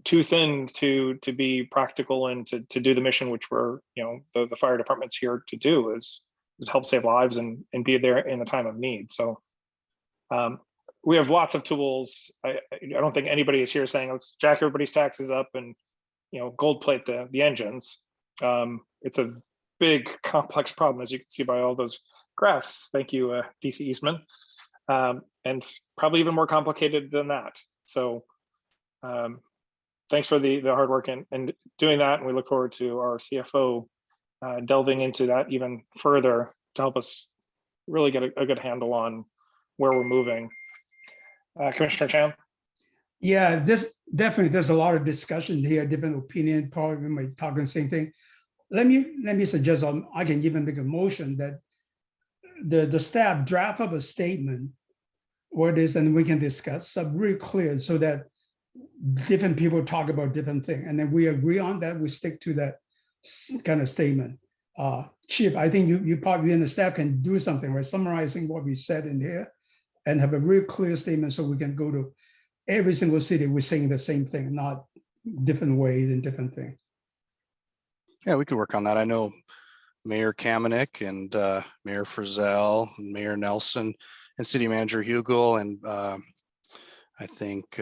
too thin to be practical and to do the mission which we're the fire department's here to do is help save lives and be there in the time of need. So we have lots of tools. I don't think anybody is here saying let's jack everybody's taxes up and gold plate the engines. It's a big complex problem, as you can see by all those graphs. Thank you, DC Eastman, and probably even more complicated than that. So thanks for the hard work and doing that, and we look forward to our CFO delving into that even further to help us really get a good handle on where we're moving. Commissioner Chan? Yeah, there's a lot of discussion here, different opinion, probably we might talk the same thing. Let me suggest I can even make a motion that the staff draft up a statement where it is, and we can discuss some really clear so that different people talk about different things, and then we agree on that, we stick to that kind of statement. Chief, I think you probably in the staff can do something, right? Summarizing what we said in here and have a real clear statement so we can go to every single city, we're saying the same thing, not different ways and different things. Yeah, we could work on that. I know Mayor Kamenik and Mayor Frizzell, and Mayor Nelson, and City Manager Hugel, and I think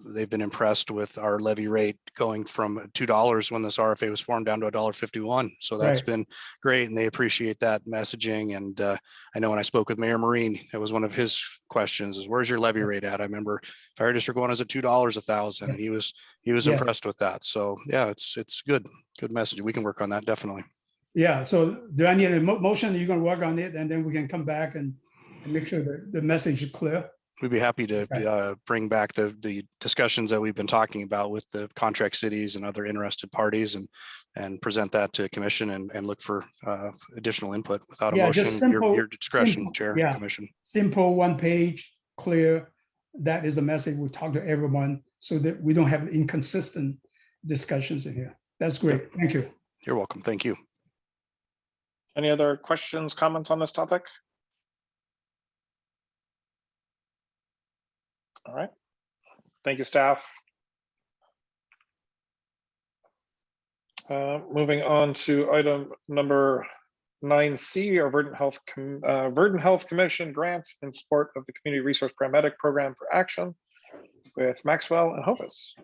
they've been impressed with our levy rate going from $2 when this RFA was formed down to $1.51. So that's Right. been great, and they appreciate that messaging. And I know when I spoke with Mayor Marine, that was one of his questions: is where's your levy rate at? I remember Fire District 1 is at $2 a thousand. Yeah. He was Yeah. impressed with that. So yeah, it's good message. We can work on that definitely. Yeah, so do I need a motion? You're gonna work on it, and then we can come back and make sure that the message is clear? We'd be happy to Okay. bring back the discussions that we've been talking about with the contract cities and other interested parties, and present that to commission and look for additional input without a Yeah, motion. just simple. Your discretion, simple, Chair, yeah. Commission. Simple, one page, clear. That is a message. We talk to everyone so that we don't have inconsistent discussions in here. That's great. Thank you. You're welcome. Thank you. Any other questions, comments on this topic? All right. Thank you, staff. Moving on to item number 9C, our Verdant Health Commission grant in support of the Community Resource Paramedic Program for Action with Maxwell and Hovis.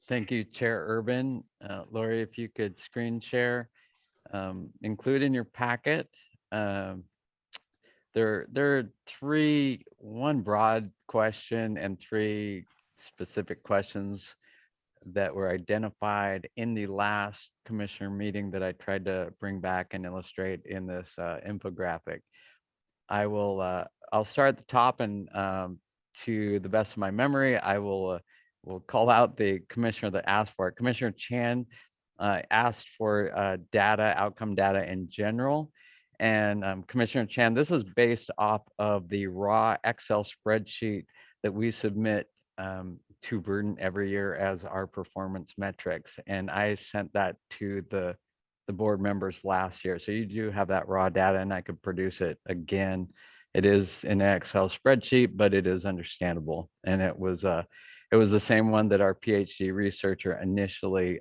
Thank you, Chair Urban. Lori, if you could screen share, include in your packet. There are one broad question and three specific questions that were identified in the last commissioner meeting that I tried to bring back and illustrate in this infographic. I'll start at the top, and to the best of my memory, I will call out the commissioner that asked for it. Commissioner Chan asked for outcome data in general. And Commissioner Chan, this is based off of the raw Excel spreadsheet that we submit to Verdant every year as our performance metrics. And I sent that to the board members last year. So you do have that raw data, and I could produce it again. It is an Excel spreadsheet, but it is understandable. And it was the same one that our PhD researcher initially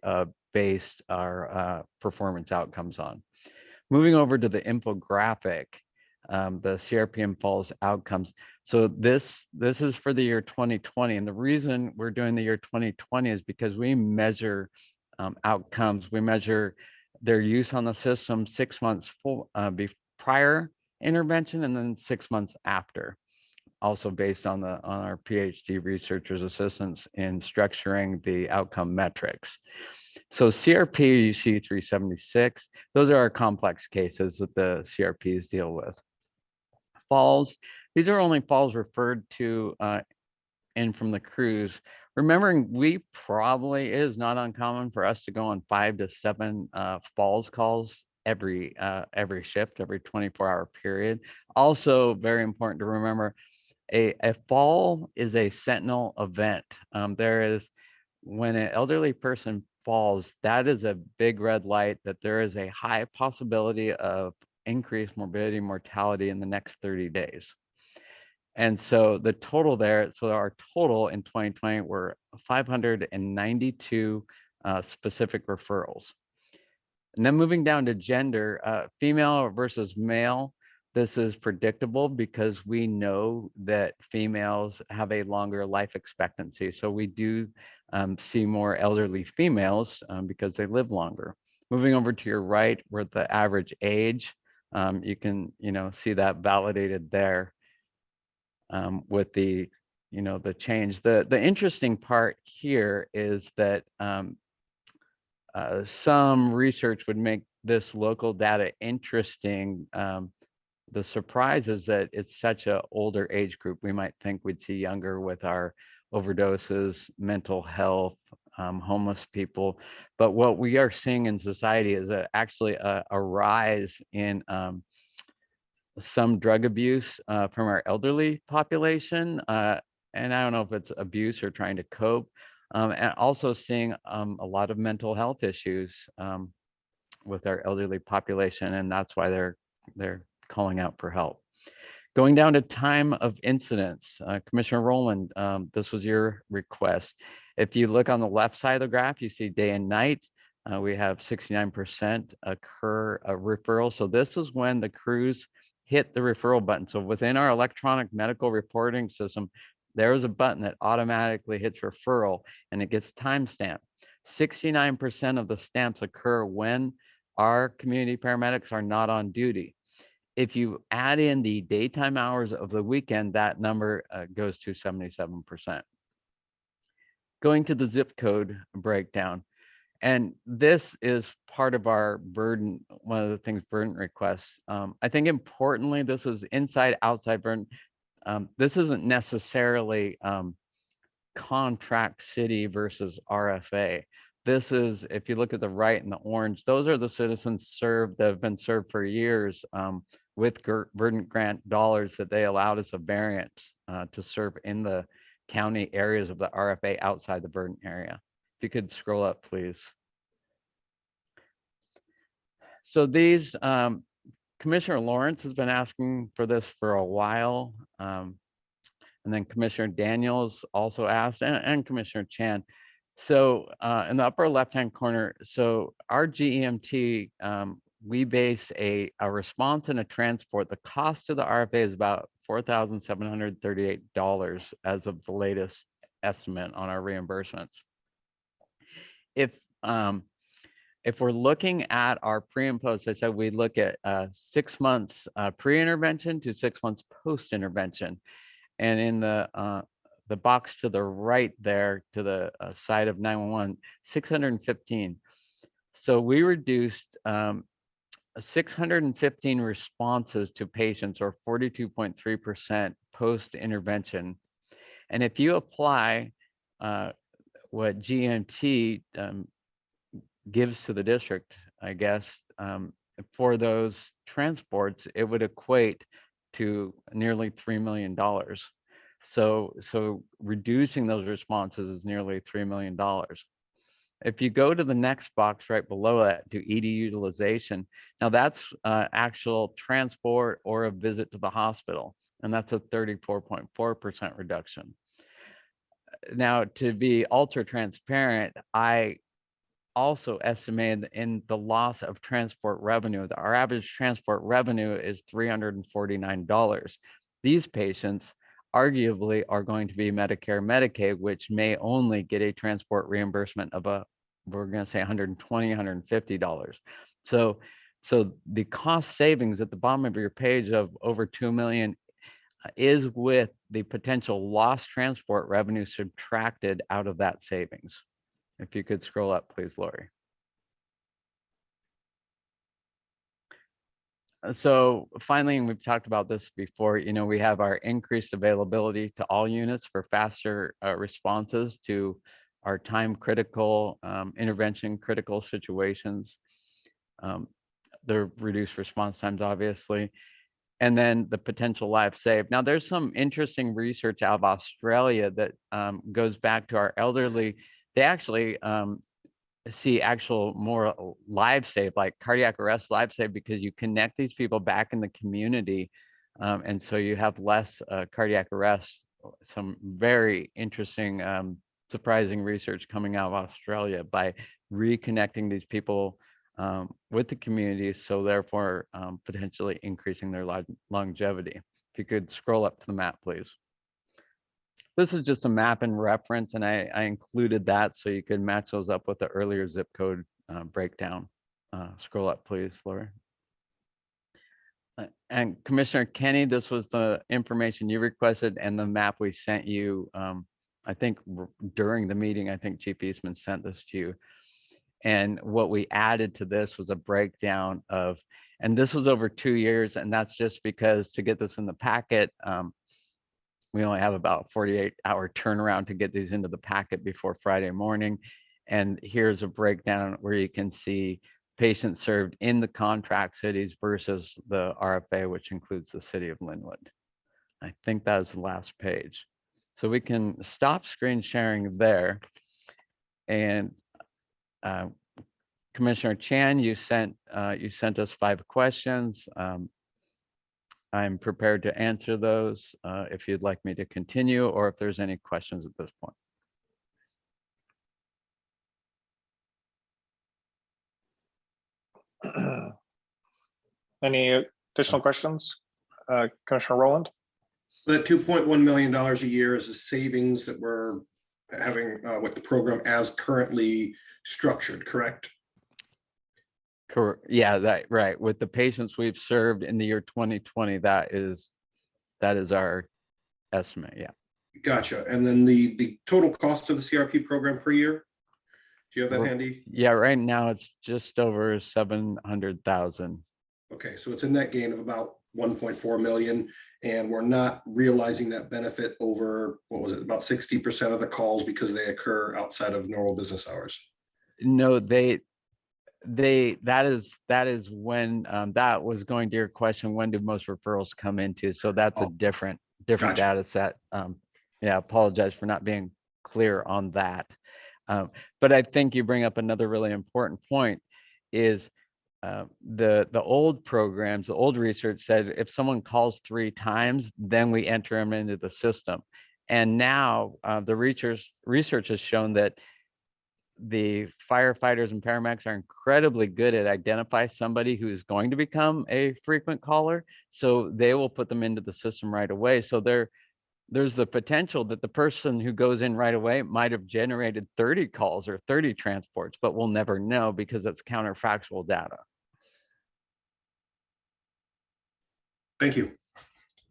based our performance outcomes on. Moving over to the infographic, the CRPM Falls outcomes. So this is for the year 2020. And the reason we're doing the year 2020 is because we measure outcomes. We measure their use on the system 6 months prior intervention and then 6 months after. Also based on our PhD researchers' assistance in structuring the outcome metrics. So CRP, you see 376, those are our complex cases that the CRPs deal with. Falls, these are only falls referred to in from the crews. Remembering it is not uncommon for us to go on 5 to 7 falls calls every shift, every 24-hour period. Also very important to remember, a fall is a sentinel event. When an elderly person falls, that is a big red light that there is a high possibility of increased morbidity and mortality in the next 30 days. And so the total there, so our total in 2020 were 592 specific referrals. And then moving down to gender, female versus male, this is predictable because we know that females have a longer life expectancy. So we do see more elderly females because they live longer. Moving over to your right, where the average age, you can see that validated there with the change. The interesting part here is that some research would make this local data interesting. The surprise is that it's such an older age group. We might think we'd see younger with our overdoses, mental health, homeless people. But what we are seeing in society is actually a rise in some drug abuse from our elderly population. And I don't know if it's abuse or trying to cope. And also seeing a lot of mental health issues with our elderly population. And that's why they're calling out for help. Going down to time of incidence, Commissioner Rowland, this was your request. If you look on the left side of the graph, you see day and night. We have 69% occur referral. So this is when the crews hit the referral button. So within our electronic medical reporting system, there is a button that automatically hits referral and it gets timestamped. 69% of the stamps occur when our community paramedics are not on duty. If you add in the daytime hours of the weekend, that number goes to 77%. Going to the zip code breakdown. And this is part of our burden, one of the things burden requests. I think importantly, this is inside, outside burden. This isn't necessarily contract city versus RFA. This is, if you look at the right and the orange, those are the citizens served that have been served for years with burden grant dollars that they allowed as a variance to serve in the county areas of the RFA outside the burden area. If you could scroll up, please. So these, Commissioner Lawrence has been asking for this for a while. And then Commissioner Daniels also asked, and Commissioner Chan. So in the upper left-hand corner, so our GEMT, we base a response and a transport. The cost of the RFA is about $4,738 as of the latest estimate on our reimbursements. If we're looking at our pre and post, I said we look at 6 months pre-intervention to 6 months post-intervention. And in the box to the right there, to the side of 911, 615. So we reduced 615 responses to patients, or 42.3% post-intervention. And if you apply what GMT gives to the district, I guess, for those transports, it would equate to nearly $3 million. So reducing those responses is nearly $3 million. If you go to the next box right below that, to ED utilization, now that's actual transport or a visit to the hospital, and that's a 34.4% reduction. Now, to be ultra transparent, I also estimated in the loss of transport revenue. Our average transport revenue is $349. These patients arguably are going to be Medicare, Medicaid, which may only get a transport reimbursement of we're going to say $120, $150. So the cost savings at the bottom of your page of over $2 million is with the potential lost transport revenue subtracted out of that savings. If you could scroll up, please, Lori. So finally, and we've talked about this before, we have our increased availability to all units for faster responses to our time critical, intervention critical situations. The reduced response times, obviously. And then the potential lives saved. Now, there's some interesting research out of Australia that goes back to our elderly. They actually see actual more lives saved, like cardiac arrest lives saved, because you connect these people back in the community. And so you have less cardiac arrests. Some very interesting, surprising research coming out of Australia by reconnecting these people with the community, so therefore potentially increasing their longevity. If you could scroll up to the map, please. This is just a map and reference, and I included that so you could match those up with the earlier zip code breakdown. Scroll up, please, Laura. And Commissioner Kenny, this was the information you requested and the map we sent you. I think during the meeting, I think Chief Eastman sent this to you. And what we added to this was a breakdown of, and this was over 2 years, and that's just because to get this in the packet, we only have about 48-hour turnaround to get these into the packet before Friday morning. And here's a breakdown where you can see patients served in the contract cities versus the RFA, which includes the city of Linwood. I think that is the last page. So we can stop screen sharing there. And Commissioner Chan, you sent us 5 questions. I'm prepared to answer those if you'd like me to continue, or if there's any questions at this point. Any additional questions? Commissioner Rowland? That $2.1 million a year is the savings that we're having with the program as currently structured, correct? Correct. Yeah, that right. With the patients we've served in the year 2020, that is our estimate. Yeah. Gotcha. And then the total cost of the CRP program per year? Do you have that We're- handy? Yeah, right now it's just over 700,000. Okay, so it's a net gain of about 1.4 million, and we're not realizing that benefit over, what was it, about 60% of the calls because they occur outside of normal business hours. No, that is when that was going to your question, when do most referrals come into? So that's a Oh, different gotcha. data set. Yeah, apologize for not being clear on that. But I think you bring up another really important point is the old programs, the old research said if someone calls 3 times, then we enter them into the system. And now the research has shown that the firefighters and paramedics are incredibly good at identify somebody who is going to become a frequent caller. So they will put them into the system right away. So there's the potential that the person who goes in right away might have generated 30 calls or 30 transports, but we'll never know because it's counterfactual data. Thank you.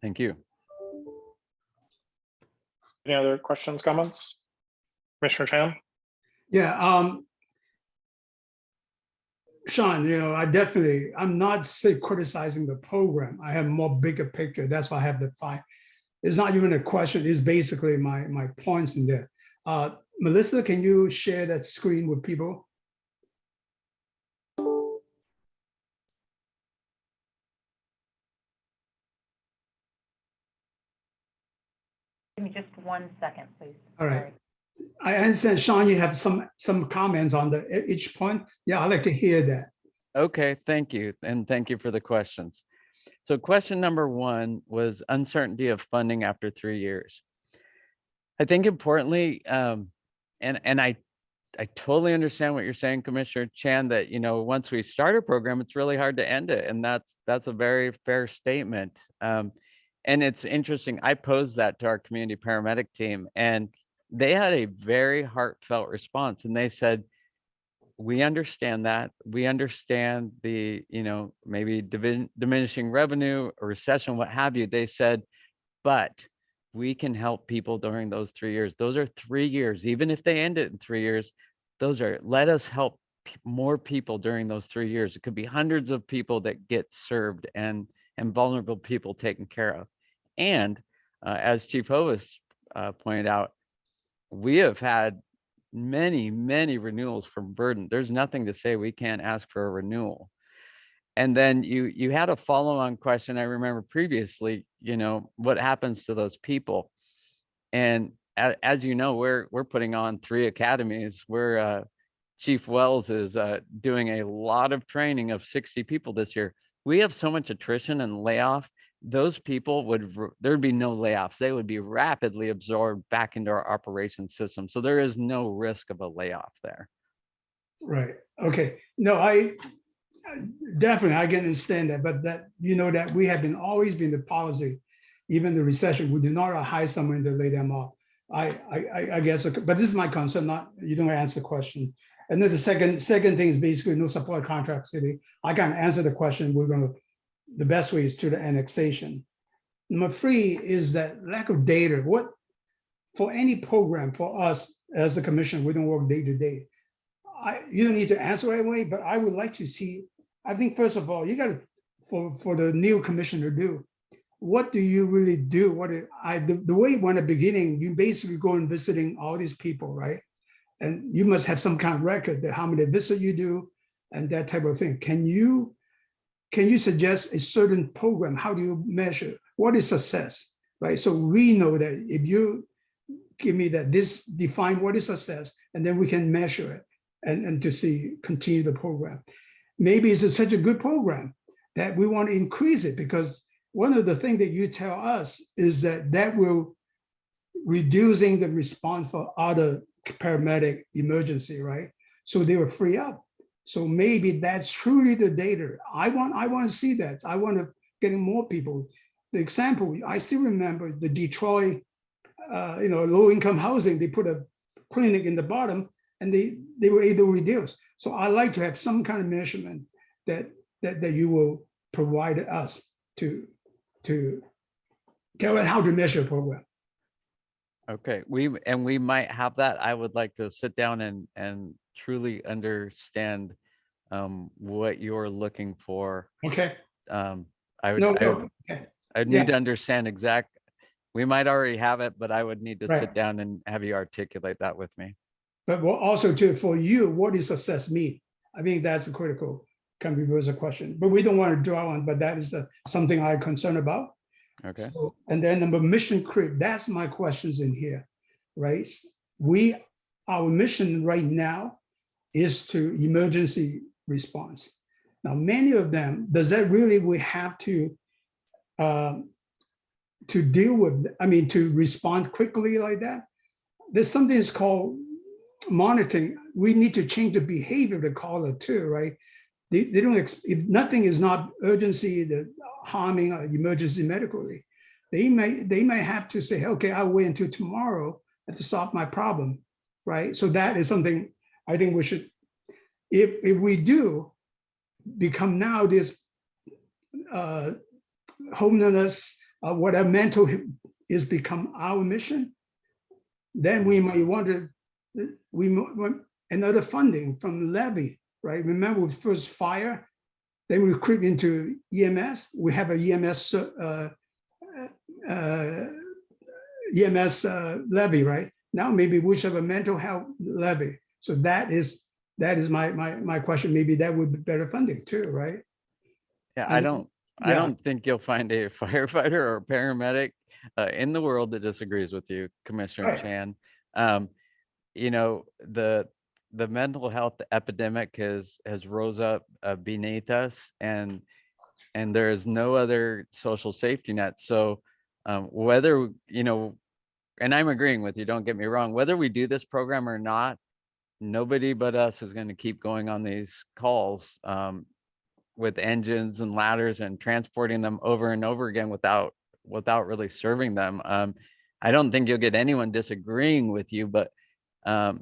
Thank you. Any other questions, comments? Commissioner Chan? Yeah, Sean, I'm not criticizing the program. I have more bigger picture. That's why I have the 5. It's not even a question. It's basically my points in there. Melissa, can you share that screen with people? Give me just 1 second, please. All right. Sorry. I understand, Sean, you have some comments on each point. Yeah, I'd like to hear that. Okay, thank you. And thank you for the questions. So question number 1 was uncertainty of funding after 3 years. I think importantly, and I totally understand what you're saying, Commissioner Chan, that, once we start a program, it's really hard to end it. And that's a very fair statement. And it's interesting, I posed that to our community paramedic team, and they had a very heartfelt response. And they said, we understand that. We understand the, maybe diminishing revenue or recession, what have you. They said, but we can help people during those 3 years. Those are 3 years. Even if they end it in 3 years, let us help more people during those 3 years. It could be hundreds of people that get served and vulnerable people taken care of. And as Chief Hovis pointed out, we have had many renewals from Verdant. There's nothing to say we can't ask for a renewal. And then you had a follow-on question. I remember previously, what happens to those people? And as you know, we're putting on 3 academies. Chief Wells is doing a lot of training of 60 people this year. We have so much attrition and layoff. Those people there'd be no layoffs. They would be rapidly absorbed back into our operations system. So there is no risk of a layoff there. Right. Okay. No, I definitely, I can understand that, but that, that we have always been the policy, even the recession, we do not hire someone to lay them off. I guess, but this is my concern, you don't answer the question. And then the second thing is basically no support contract city. I can answer the question. The best way is to the annexation. Number 3 is that lack of data. What, for any program, for us as a commission, we don't work day to day. You don't need to answer right away, but I would like to see, I think, first of all, you got to, for the new commissioner to do, what do you really do? The way when at the beginning, you basically go and visiting all these people, right? And you must have some kind of record that how many visits you do and that type of thing. Can you suggest a certain program? How do you measure? What is success, right? So we know that if you give me that, this define what is success, and then we can measure it and to continue the program. Maybe it's such a good program that we want to increase it, because one of the things that you tell us is that will reducing the response for other paramedic emergency, right? So they will free up. So maybe that's truly the data. I want to see that. I want to getting more people. The example, I still remember the Detroit, low income housing, they put a clinic in the bottom and they were able to reduce. So I like to have some kind of measurement that you will provide us to tell us how to measure a program. Okay, we might have that. I would like to sit down and truly understand what you're looking for. Okay. I would Okay. I'd need to understand exact. We might already have it, but I would need to Right. sit down and have you articulate that with me. But also too, for you, what does success mean? I think that's a critical controversial question, but we don't want to dwell on, but that is something I'm concerned about. Okay. So, and then number mission creep, that's my questions in here, right? Our mission right now is to emergency response. Now, many of them, does that really we have to deal with, to respond quickly like that? There's something that's called monitoring. We need to change the behavior of the caller too, right? They don't, if nothing is not urgency, the harming or emergency medically, they may have to say, okay, I'll wait until tomorrow to solve my problem, right? So that is something I think we should, if we do become now this homelessness, whatever mental is become our mission, then we might want to, want another funding from Levy, right? Remember with first fire, then we creep into EMS. We have a EMS levy, right? Now maybe we should have a mental health levy. So that is my question. Maybe that would be better funding too, right? Yeah, I don't think you'll find a firefighter or paramedic in the world that disagrees with you, Commissioner Right. Chan. The mental health epidemic has rose up beneath us, and there is no other social safety net. So whether, and I'm agreeing with you, don't get me wrong, whether we do this program or not, nobody but us is going to keep going on these calls with engines and ladders and transporting them over and over again without really serving them. I don't think you'll get anyone disagreeing with you, but not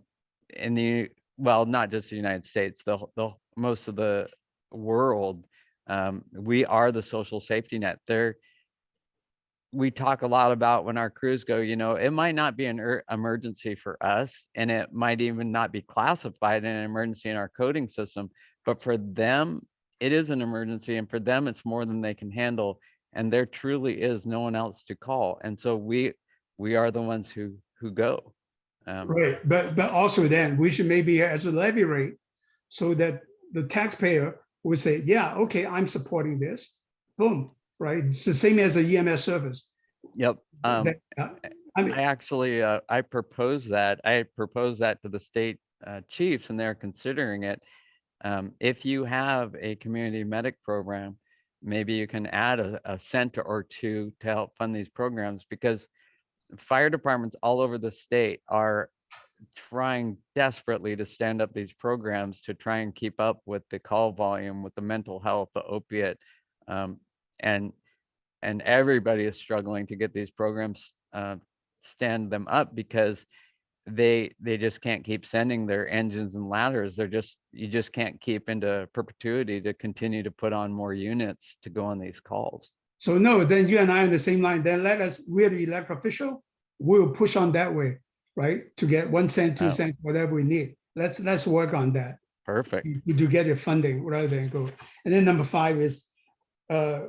just the United States, the most of the world, we are the social safety net. We talk a lot about when our crews go, it might not be an emergency for us, and it might even not be classified an emergency in our coding system, but for them, it is an emergency, and for them, it's more than they can handle, and there truly is no one else to call. And so we are the ones who go. Right, but also then we should maybe as a levy rate so that the taxpayer would say, yeah, okay, I'm supporting this, boom, right? It's the same as the EMS service. Yep. I proposed that. I proposed that to the state chiefs, and they're considering it. If you have a community medic program, maybe you can add a cent or two to help fund these programs, because fire departments all over the state are trying desperately to stand up these programs to try and keep up with the call volume, with the mental health, the opiate, and everybody is struggling to get these programs stand them up, because they just can't keep sending their engines and ladders. You just can't keep into perpetuity to continue to put on more units to go on these calls. So no, then you and I on the same line. Then we're the elected official. We'll push on that way, right? To get 1 cent, 2 cents, whatever we need. Let's work on that. Perfect. To get your funding rather than go. And then number 5 is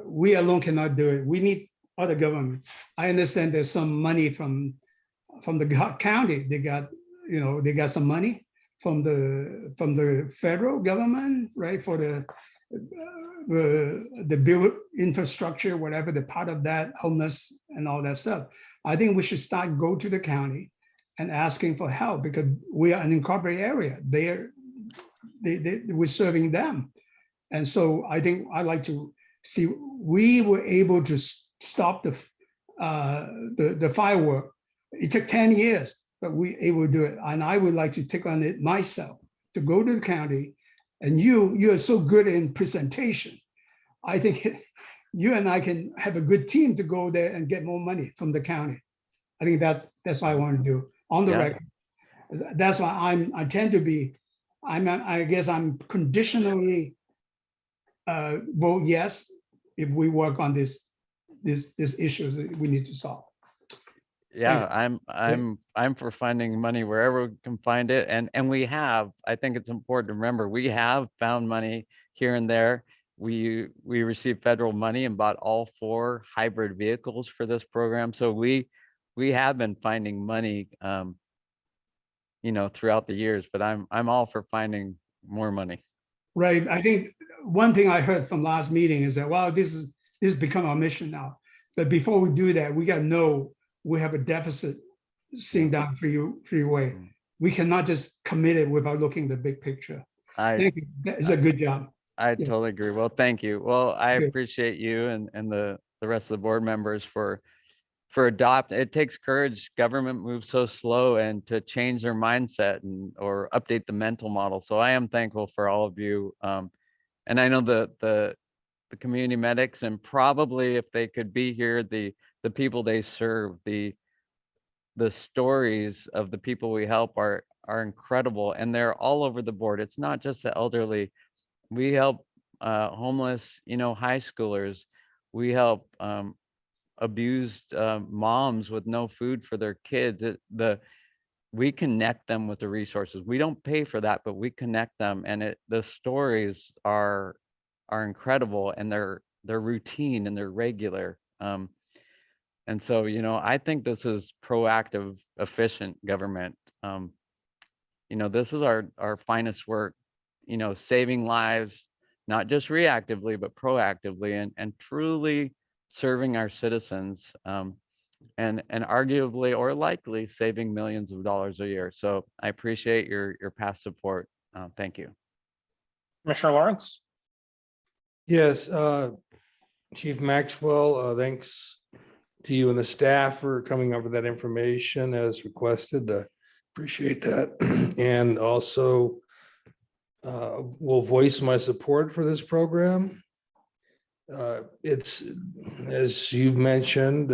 we alone cannot do it. We need other government. I understand there's some money from the county. They got some money from the federal government, right? For the build infrastructure, whatever the part of that, homeless and all that stuff. I think we should go to the county and asking for help, because we are an incorporated area. We're serving them. And so I think I'd like to see, we were able to stop the firework. It took 10 years, but we able to do it. And I would like to take on it myself, to go to the county And you're so good in presentation. I think you and I can have a good team to go there and get more money from the county. I think that's what I want to do on the Yeah. record. That's why I tend to be, I guess I'm conditionally vote yes if we work on this issues that we need to solve. Yeah, I'm for finding money wherever we can find it. And we have, I think it's important to remember, we have found money here and there. We received federal money and bought all 4 hybrid vehicles for this program. So we have been finding money, throughout the years, but I'm all for finding more money. Right. I think one thing I heard from last meeting is that, well, this has become our mission now. But before we do that, we got to know we have a deficit seeing down freeway. We cannot just commit it without looking at the big picture. Thank you. It's a good job. I totally agree. Well, thank you. Well, I Good. appreciate you and the rest of the board members for adopt. It takes courage. Government moves so slow, and to change their mindset or update the mental model. So I am thankful for all of you. And I know the community medics, and probably if they could be here, the people they serve, the stories of the people we help are incredible, and they're all over the board. It's not just the elderly. We help homeless, high schoolers. We help abused moms with no food for their kids. We connect them with the resources. We don't pay for that, but we connect them, and the stories are incredible, and they're routine and they're regular. And so, I think this is proactive, efficient government. This is our finest work, saving lives, not just reactively, but proactively, and truly serving our citizens, and arguably or likely saving millions of dollars a year. So I appreciate your past support. Thank you. Commissioner Lawrence? Yes, Chief Maxwell, thanks to you and the staff for coming up with that information as requested. Appreciate that. And also will voice my support for this program. It's, as you've mentioned,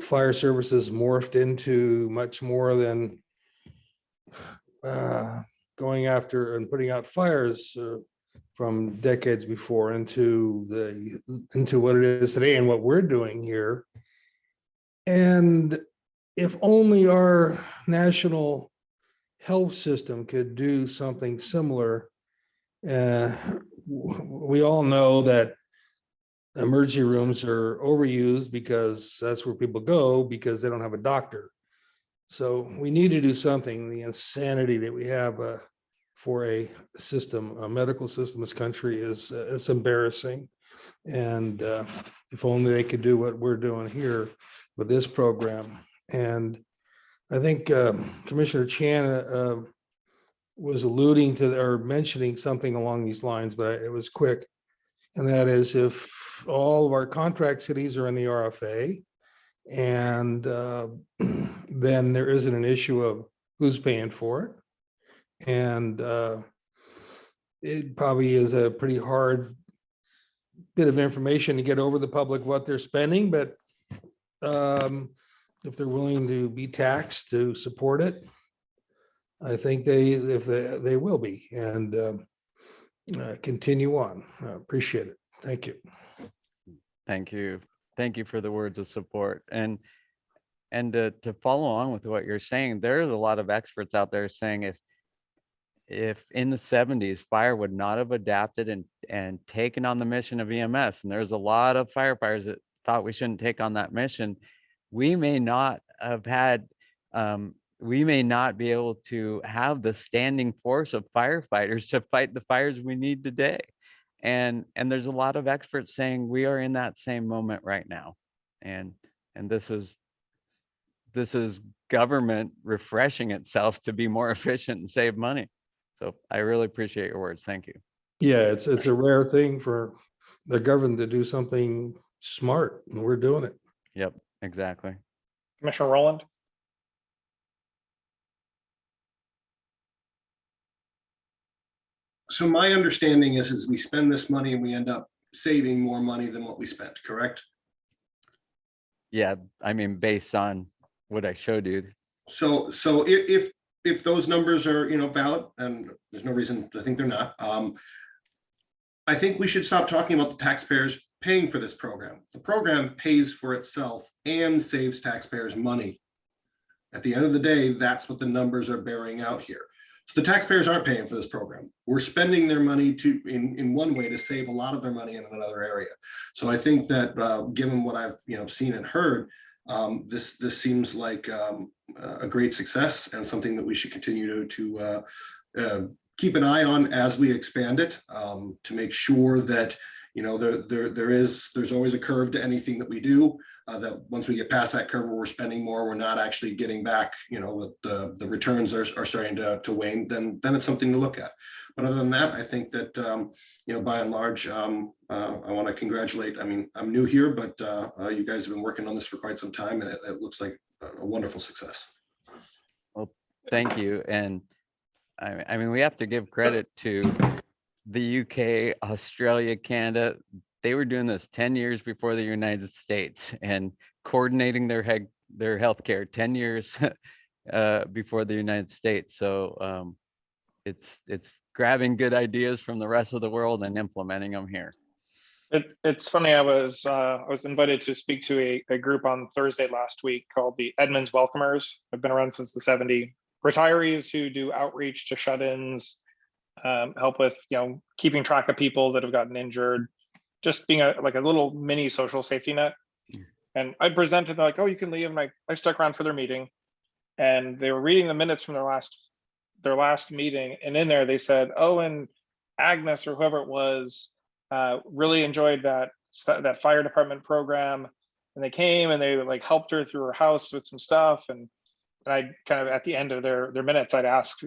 fire services morphed into much more than going after and putting out fires from decades before into what it is today and what we're doing here. And if only our national health system could do something similar. We all know that emergency rooms are overused because that's where people go because they don't have a doctor. So we need to do something. The insanity that we have for a medical system in this country is embarrassing. And if only they could do what we're doing here with this program. And I think Commissioner Chan was alluding to or mentioning something along these lines, but it was quick. And that is, if all of our contract cities are in the RFA, and then there isn't an issue of who's paying for it. And it probably is a pretty hard bit of information to get over the public what they're spending, but if they're willing to be taxed to support it, I think they will be, and continue on. I appreciate it. Thank you. Thank you. Thank you for the words of support. And to follow on with what you're saying, there's a lot of experts out there saying if in the 70s fire would not have adapted and taken on the mission of EMS, and there's a lot of firefighters that thought we shouldn't take on that mission, we may not have had, we may not be able to have the standing force of firefighters to fight the fires we need today. And there's a lot of experts saying we are in that same moment right now. And this is government refreshing itself to be more efficient and save money. So I really appreciate your words. Thank you. Yeah, it's a rare thing for the government to do something smart, and we're doing it. Yep, exactly. Commissioner Rowland? So my understanding is we spend this money and we end up saving more money than what we spent, correct? Yeah, I mean, based on what I showed you. So if those numbers are, valid, and there's no reason to think they're not, I think we should stop talking about the taxpayers paying for this program. The program pays for itself and saves taxpayers money. At the end of the day, that's what the numbers are bearing out here. So the taxpayers aren't paying for this program. We're spending their money in one way to save a lot of their money in another area. So I think that given what I've seen and heard, this seems like a great success and something that we should continue to keep an eye on as we expand it, to make sure that there's always a curve to anything that we do. That once we get past that curve where we're spending more, we're not actually getting back, the returns are starting to wane, then it's something to look at. But other than that, I think that, by and large, I want to congratulate, I'm new here, but you guys have been working on this for quite some time, and it looks like a wonderful success. Well, thank you. And I mean, we have to give credit to the UK, Australia, Canada. They were doing this 10 years before the United States and coordinating their healthcare 10 years before the United States. So it's grabbing good ideas from the rest of the world and implementing them here. It's funny. I was invited to speak to a group on Thursday last week called the Edmonds Welcomers. I've been around since the '70s. Retirees who do outreach to shut-ins, help with keeping track of people that have gotten injured, just being like a little mini social safety net. And I presented, they're like, oh, you can leave. And I stuck around for their meeting, and they were reading the minutes from their last meeting. And in there they said, oh, and Agnes or whoever it was really enjoyed that fire department program. And they came and they like helped her through her house with some stuff. And I kind of, at the end of their minutes, I'd ask,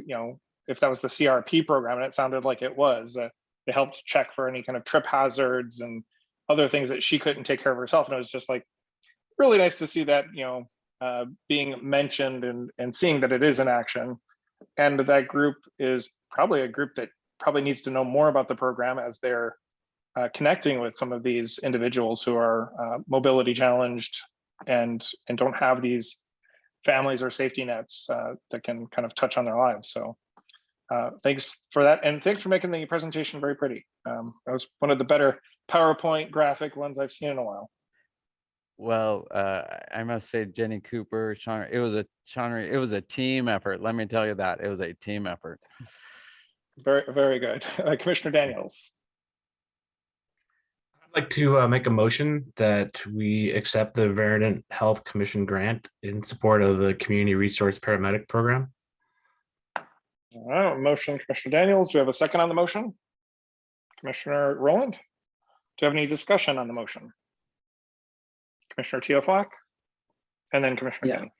if that was the CRP program, and it sounded like it was. They helped check for any kind of trip hazards and other things that she couldn't take care of herself. And it was just like really nice to see that, being mentioned and seeing that it is in action. And that group is probably a group that probably needs to know more about the program as they're connecting with some of these individuals who are mobility challenged and don't have these families or safety nets that can kind of touch on their lives. So thanks for that. And thanks for making the presentation very pretty. That was one of the better PowerPoint graphic ones I've seen in a while. Well, I must say, Jenny Cooper, Sean, it was a team effort. Let me tell you that. It was a team effort. Very, very good. Commissioner Daniels. I'd like to make a motion that we accept the Vernon Health Commission grant in support of the Community Resource Paramedic Program. All right, motion, Commissioner Daniels. Do we have a second on the motion? Commissioner Rowland, do you have any discussion on the motion? Commissioner Teoflock, and then Commissioner Kenny.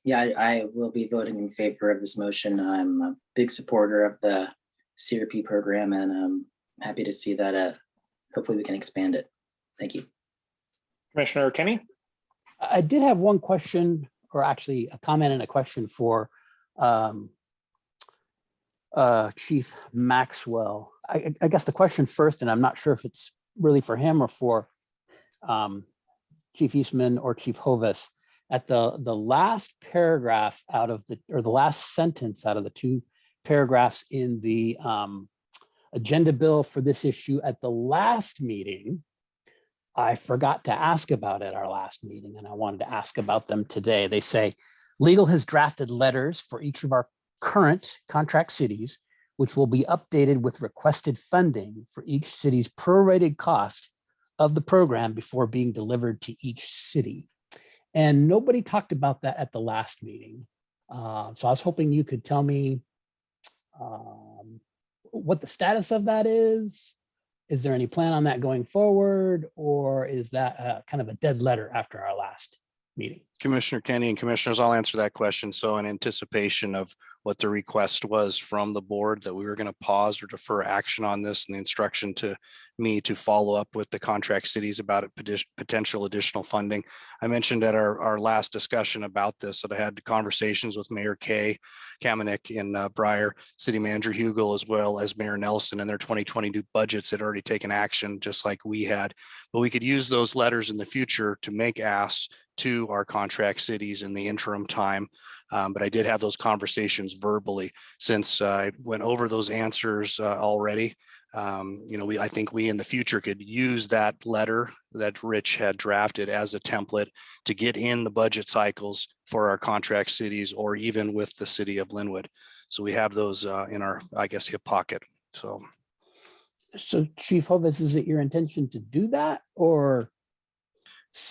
Yeah, I will be voting in favor of this motion. I'm a big supporter of the CRP program, and I'm happy to see that hopefully we can expand it. Thank you. Commissioner Kenny? I did have one question, or actually a comment and a question for Chief Maxwell. I guess the question first, and I'm not sure if it's really for him or for Chief Eastman or Chief Hovis. At the last paragraph the last sentence out of the two paragraphs in the agenda bill for this issue at the last meeting, I forgot to ask about at our last meeting, and I wanted to ask about them today. They say, legal has drafted letters for each of our current contract cities, which will be updated with requested funding for each city's prorated cost of the program before being delivered to each city. And nobody talked about that at the last meeting. So I was hoping you could tell me what the status of that is. Is there any plan on that going forward, or is that kind of a dead letter after our last meeting? Commissioner Kenny and commissioners, I'll answer that question. So in anticipation of what the request was from the board, that we were going to pause or defer action on this, and the instruction to me to follow up with the contract cities about potential additional funding. I mentioned at our last discussion about this that I had conversations with Mayor Kamenik and Breyer, City Manager Hugel, as well as Mayor Nelson, and their 2022 budgets had already taken action just like we had. But we could use those letters in the future to make asks to our contract cities in the interim time. But I did have those conversations verbally since I went over those answers already. I think we in the future could use that letter that Rich had drafted as a template to get in the budget cycles for our contract cities, or even with the city of Linwood. So we have those in our, I guess, hip pocket. So Chief Hovis, is it your intention to do that, or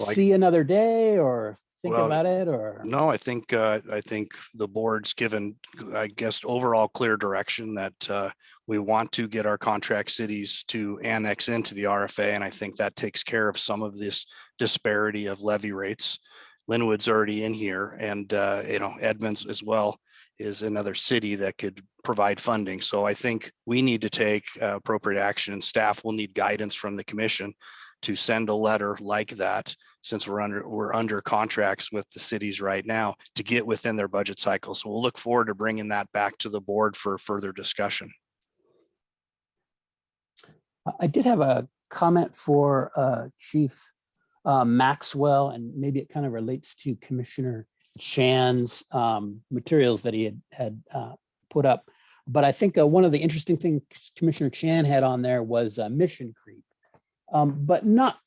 Like- see another day, or think Well, about it, or? No, I think the board's given, I guess, overall clear direction that we want to get our contract cities to annex into the RFA, and I think that takes care of some of this disparity of levy rates. Linwood's already in here, and Edmonds as well is another city that could provide funding. So I think we need to take appropriate action, and staff will need guidance from the commission to send a letter like that, since we're under contracts with the cities right now, to get within their budget cycle. So we'll look forward to bringing that back to the board for further discussion. I did have a comment for Chief Maxwell, and maybe it kind of relates to Commissioner Chan's materials that he had put up. But I think one of the interesting things Commissioner Chan had on there was mission creep. But not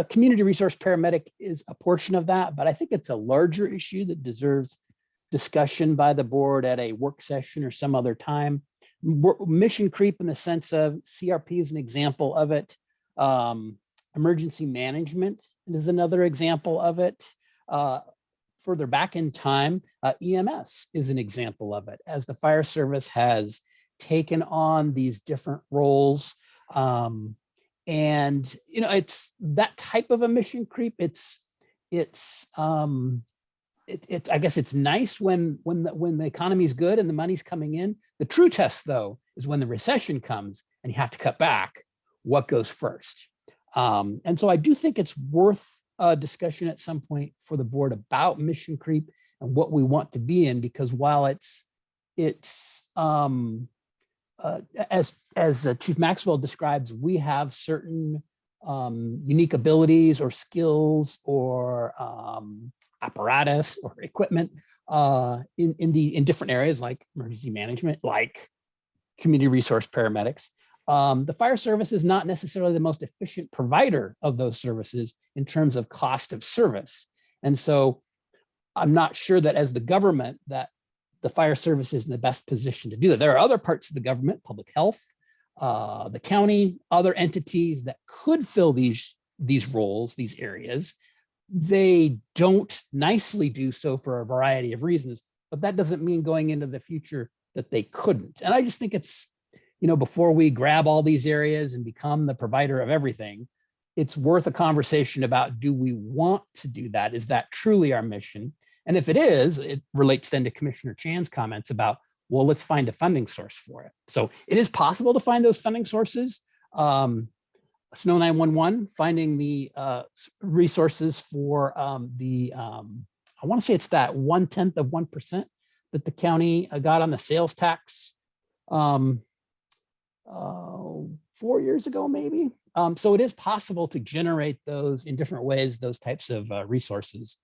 community resource paramedic is a portion of that, but I think it's a larger issue that deserves discussion by the board at a work session or some other time. Mission creep in the sense of CRP is an example of it. Emergency management is another example of it. Further back in time, EMS is an example of it, as the fire service has taken on these different roles. And it's that type of a mission creep. I guess it's nice when the economy is good and the money's coming in. The true test, though, is when the recession comes and you have to cut back. What goes first? And so I do think it's worth a discussion at some point for the board about mission creep and what we want to be in, because while it's as Chief Maxwell describes, we have certain unique abilities or skills or apparatus or equipment in different areas, like emergency management, like community resource paramedics. The fire service is not necessarily the most efficient provider of those services in terms of cost of service. And so I'm not sure that as the government that the fire service is in the best position to do that. There are other parts of the government, public health, the county, other entities that could fill these roles, these areas. They don't nicely do so for a variety of reasons, but that doesn't mean going into the future that they couldn't. And I just think it's, before we grab all these areas and become the provider of everything, it's worth a conversation about, do we want to do that? Is that truly our mission? And if it is, it relates then to Commissioner Chan's comments about, well, let's find a funding source for it. So it is possible to find those funding sources. Snow 911, finding the resources for I want to say it's that 0.1% that the county got on the sales tax 4 years ago, maybe. So it is possible to generate those in different ways, those types of resources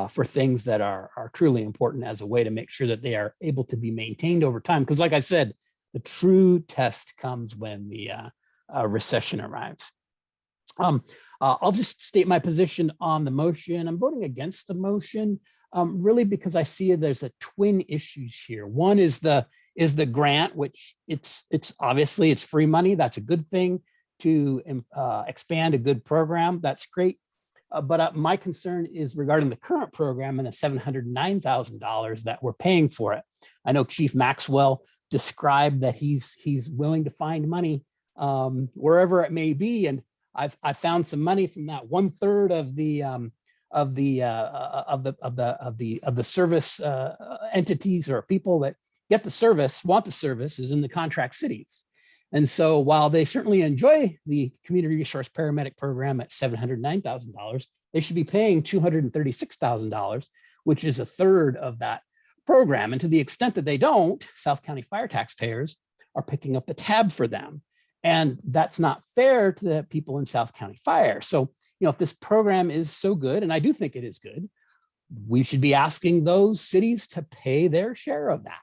for things that are truly important, as a way to make sure that they are able to be maintained over time. Because like I said, the true test comes when the recession arrives. I'll just state my position on the motion. I'm voting against the motion, really because I see there's a twin issues here. One is the grant, which it's obviously it's free money. That's a good thing to expand a good program. That's great. But my concern is regarding the current program and the $709,000 that we're paying for it. I know Chief Maxwell described that he's willing to find money wherever it may be, and I've found some money from that 1/3 of the service entities or people that get the service, want the service, is in the contract cities. And so while they certainly enjoy the community resource paramedic program at $709,000, they should be paying $236,000, which is a third of that program. And to the extent that they don't, South County Fire taxpayers are picking up the tab for them. And that's not fair to the people in South County Fire. So, if this program is so good, and I do think it is good, we should be asking those cities to pay their share of that.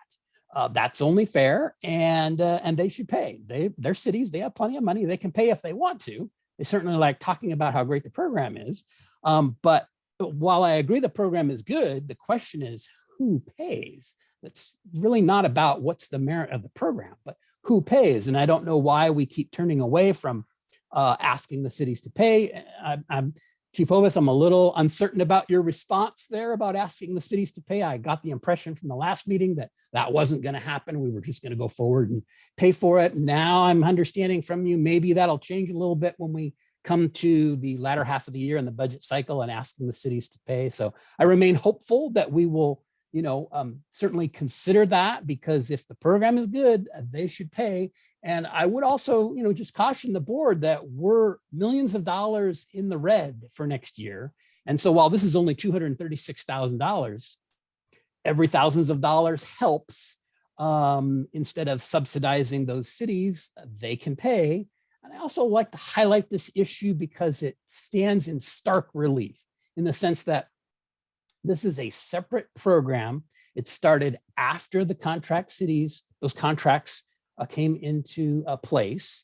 That's only fair, and they should pay. They're cities, they have plenty of money, they can pay if they want to. They certainly like talking about how great the program is. But while I agree the program is good, the question is who pays? That's really not about what's the merit of the program, but who pays. And I don't know why we keep turning away from asking the cities to pay. Chief Hovis, I'm a little uncertain about your response there about asking the cities to pay. I got the impression from the last meeting that that wasn't going to happen. We were just going to go forward and pay for it. Now I'm understanding from you, maybe that'll change a little bit when we come to the latter half of the year in the budget cycle and asking the cities to pay. So I remain hopeful that we will, certainly consider that, because if the program is good, they should pay. And I would also, just caution the board that we're millions of dollars in the red for next year. And so while this is only $236,000, every thousands of dollars helps. Instead of subsidizing those cities, they can pay. And I also like to highlight this issue because it stands in stark relief in the sense that this is a separate program. It started after the contract cities, those contracts came into place.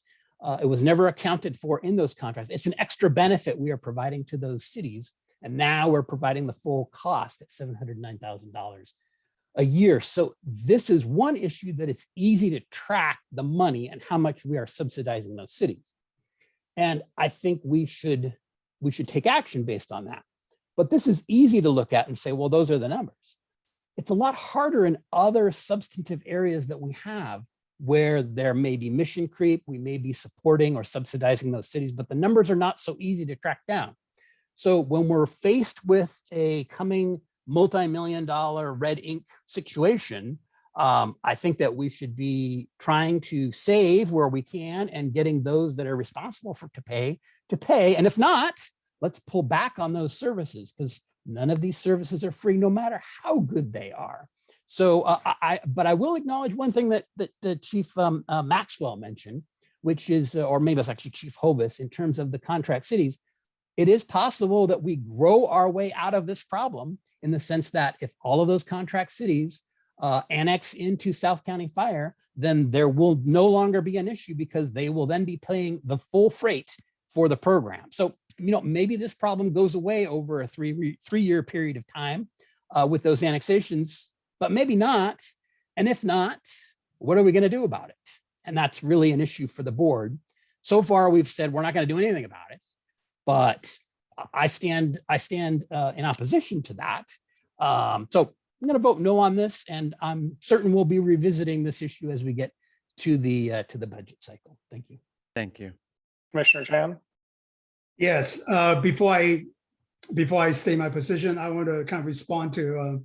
It was never accounted for in those contracts. It's an extra benefit we are providing to those cities. And now we're providing the full cost at $709,000 a year. So this is one issue that it's easy to track the money and how much we are subsidizing those cities. And I think we should take action based on that. But this is easy to look at and say, well, those are the numbers. It's a lot harder in other substantive areas that we have where there may be mission creep, we may be supporting or subsidizing those cities, but the numbers are not so easy to track down. So when we're faced with a coming multi-million-dollar red ink situation, I think that we should be trying to save where we can and getting those that are responsible to pay. And if not, let's pull back on those services, because none of these services are free, no matter how good they are. So, but I will acknowledge one thing that Chief Maxwell mentioned, which is, or maybe it's actually Chief Hovis, in terms of the contract cities. It is possible that we grow our way out of this problem in the sense that if all of those contract cities annex into South County Fire, then there will no longer be an issue because they will then be paying the full freight for the program. So, maybe this problem goes away over a three-year period of time with those annexations, but maybe not. And if not, what are we going to do about it? And that's really an issue for the board. So far, we've said we're not going to do anything about it, but I stand in opposition to that. So I'm going to vote no on this, and I'm certain we'll be revisiting this issue as we get to the budget cycle. Thank you. Thank you. Commissioner Chan. Yes, before I state my position, I want to kind of respond to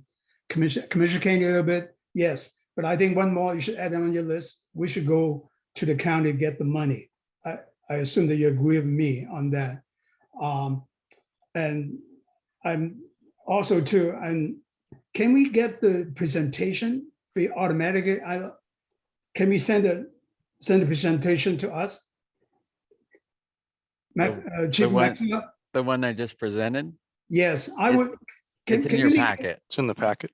Commissioner Kane a little bit. Yes, but I think one more you should add on your list. We should go to the county to get the money. I assume that you agree with me on that. And I'm also too, and can we get the presentation be automatically? Can we send the presentation to us? Chief Maxwell? The one I just presented? Yes, I would. It's in your packet. It's in the packet.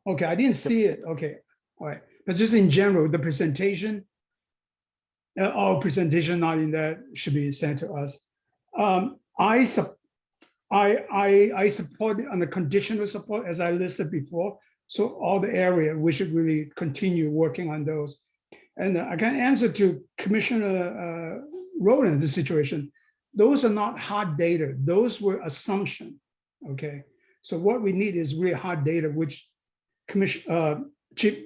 Okay, I didn't see it. Okay, all right. But just in general, the presentation, our presentation not in that should be sent to us. I support on the conditional support as I listed before. So all the area we should really continue working on those. And I can answer to Commissioner Rowland the situation. Those are not hard data. Those were assumption. Okay. So what we need is really hard data, which Chief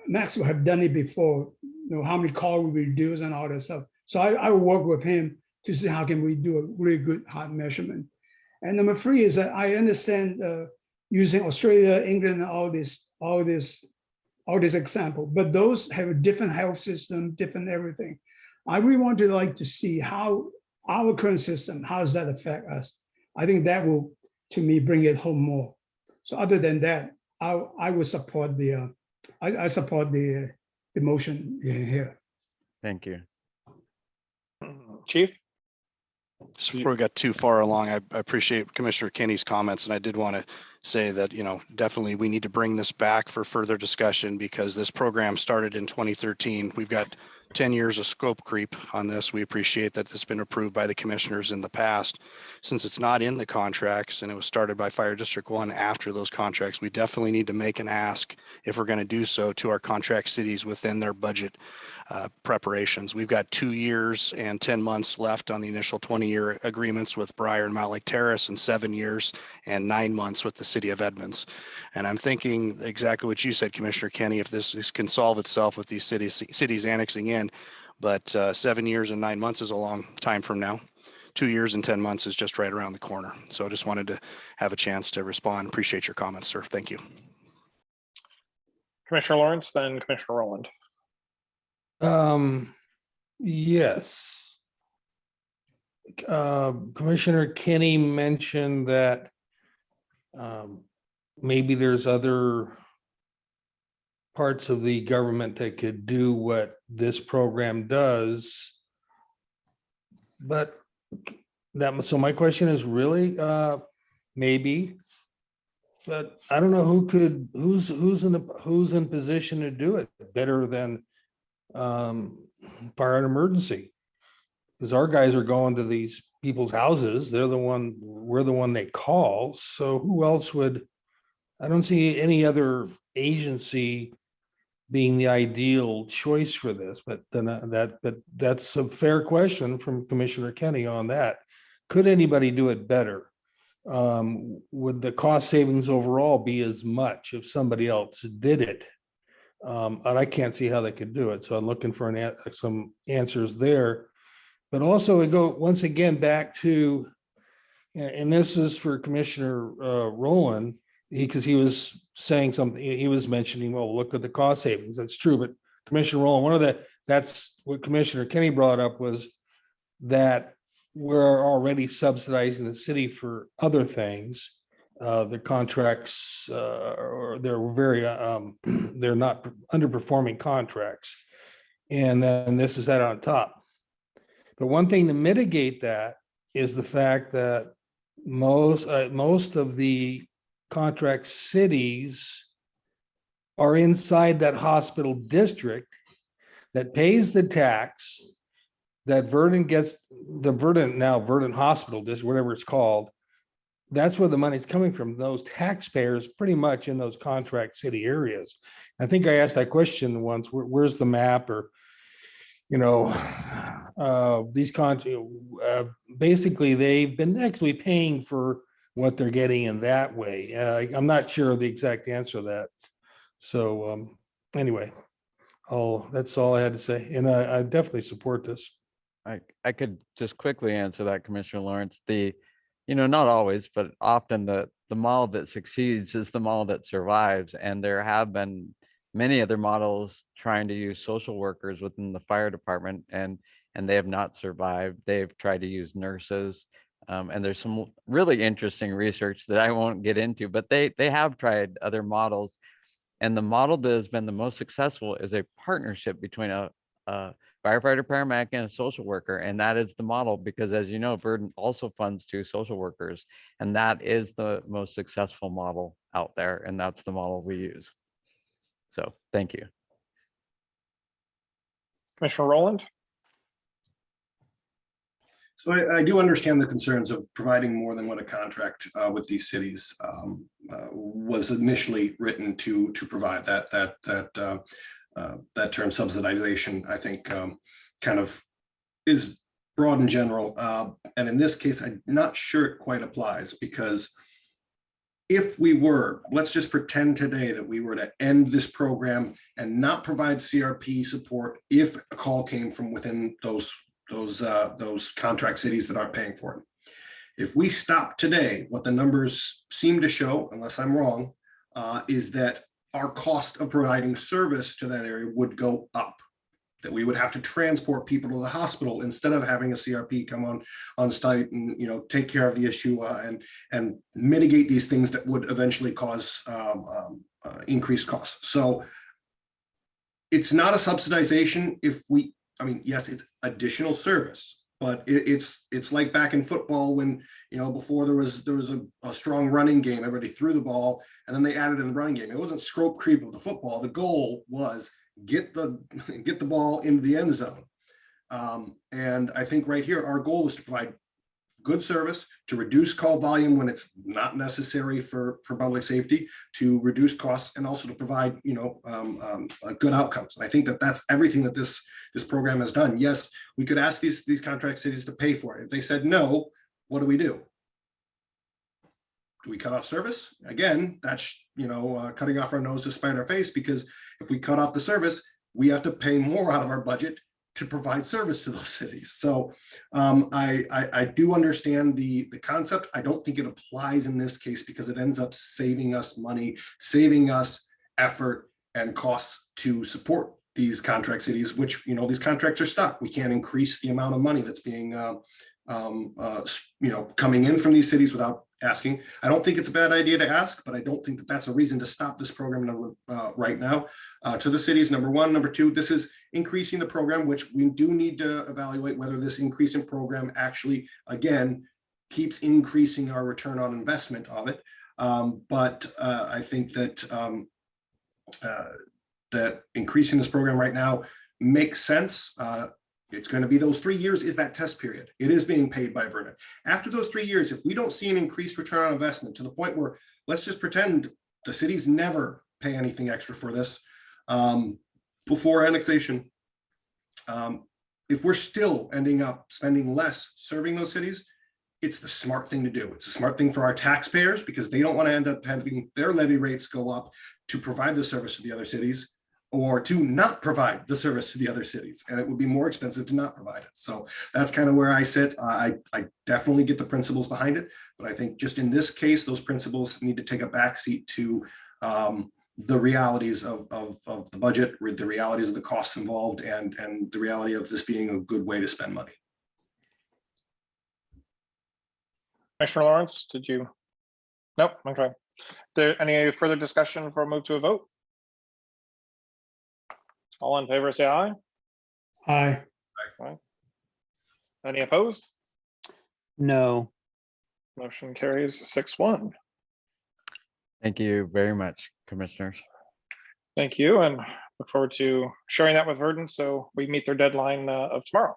Maxwell have done it before. How many calls we reduce and all that stuff. So I will work with him to see how can we do a really good heart measurement. And number three is that I understand using Australia, England, and all this example, but those have a different health system, different everything. I really want to like to see how our current system, how does that affect us? I think that will, to me, bring it home more. So other than that, I would support I support the motion here. Thank you. Chief? Just before we got too far along, I appreciate Commissioner Kenny's comments, and I did want to say that, definitely we need to bring this back for further discussion because this program started in 2013. We've got 10 years of scope creep on this. We appreciate that this has been approved by the commissioners in the past. Since it's not in the contracts and it was started by Fire District 1 after those contracts, we definitely need to make an ask if we're going to do so to our contract cities within their budget preparations. We've got 2 years and 10 months left on the initial 20-year agreements with Briar and Mount Lake Terrace, and 7 years and 9 months with the city of Edmonds. And I'm thinking exactly what you said, Commissioner Kenny, if this can solve itself with these cities annexing in, but 7 years and 9 months is a long time from now. 2 years and 10 months is just right around the corner. So I just wanted to have a chance to respond. Appreciate your comments, sir. Thank you. Commissioner Lawrence, then Commissioner Rowland. Yes. Commissioner Kenny mentioned that maybe there's other parts of the government that could do what this program does. But so my question is really, maybe, but I don't know who's in position to do it better than fire and emergency, because our guys are going to these people's houses. We're the one they call. So who else would? I don't see any other agency being the ideal choice for this. But then that's a fair question from Commissioner Kenny on that. Could anybody do it better? Would the cost savings overall be as much if somebody else did it? And I can't see how they could do it. So I'm looking for some answers there. But also we go once again back to, and this is for Commissioner Rowland, because he was saying something, he was mentioning, well, look at the cost savings. That's true. But Commissioner Rowland, that's what Commissioner Kenny brought up, was that we're already subsidizing the city for other things. The contracts, they're very, they're not underperforming contracts. And then this is that on top. But one thing to mitigate that is the fact that most of the contract cities are inside that hospital district that pays the tax that Verdant gets, the Verdant Hospital District, whatever it's called. That's where the money's coming from, those taxpayers pretty much in those contract city areas. I think I asked that question once, where's the map, or, these basically they've been actually paying for what they're getting in that way. I'm not sure of the exact answer to that. So anyway, that's all I had to say. And I definitely support this. I could just quickly answer that, Commissioner Lawrence. Not always, but often the model that succeeds is the model that survives. And there have been many other models trying to use social workers within the fire department, and they have not survived. They've tried to use nurses. And there's some really interesting research that I won't get into, but they have tried other models. And the model that has been the most successful is a partnership between a firefighter, paramedic, and a social worker. And that is the model because, as you know, Verdant also funds 2 social workers. And that is the most successful model out there. And that's the model we use. So thank you. Commissioner Rowland? So I do understand the concerns of providing more than what a contract with these cities was initially written to provide. That term subsidization, I think, kind of is broad in general. And in this case, I'm not sure it quite applies, because if we were, let's just pretend today that we were to end this program and not provide CRP support if a call came from within those those contract cities that aren't paying for it. If we stop today, what the numbers seem to show, unless I'm wrong, is that our cost of providing service to that area would go up. That we would have to transport people to the hospital instead of having a CRP come on site and take care of the issue and mitigate these things that would eventually cause increased costs. So it's not a subsidization yes, it's additional service, but it's like back in football when, before there was a strong running game, everybody threw the ball and then they added in the running game. It wasn't stroke creep of the football. The goal was get the ball into the end zone. And I think right here, our goal is to provide good service, to reduce call volume when it's not necessary for public safety, to reduce costs, and also to provide good outcomes. And I think that that's everything that this program has done. Yes, we could ask these contract cities to pay for it. If they said no, what do? Do we cut off service? Again, that's cutting off our nose to spite our face, because if we cut off the service, we have to pay more out of our budget to provide service to those cities. So I do understand the concept. I don't think it applies in this case because it ends up saving us money, saving us effort and costs to support these contract cities, which, these contracts are stuck. We can't increase the amount of money that's being, coming in from these cities without asking. I don't think it's a bad idea to ask, but I don't think that that's a reason to stop this program right now to the cities. Number one. Number two, this is increasing the program, which we do need to evaluate whether this increase in program actually, again, keeps increasing our return on investment of it. But I think that that increasing this program right now makes sense. It's going to be those 3 years is that test period. It is being paid by Vernon. After those 3 years, if we don't see an increased return on investment to the point where, let's just pretend the cities never pay anything extra for this before annexation. If we're still ending up spending less serving those cities, it's the smart thing to do. It's a smart thing for our taxpayers because they don't want to end up having their levy rates go up to provide the service to the other cities, or to not provide the service to the other cities. And it would be more expensive to not provide it. So that's kind of where I sit. I definitely get the principles behind it, but I think just in this case, those principles need to take a backseat to the realities of the budget, the realities of the costs involved, and the reality of this being a good way to spend money. Commissioner Lawrence, did you? Nope, okay. There any further discussion before I move to a vote? All in favor, say aye. Aye. Aye. Any opposed? No. Motion carries 6-1. Thank you very much, commissioners. Thank you, and look forward to sharing that with Verdon so we meet their deadline of tomorrow.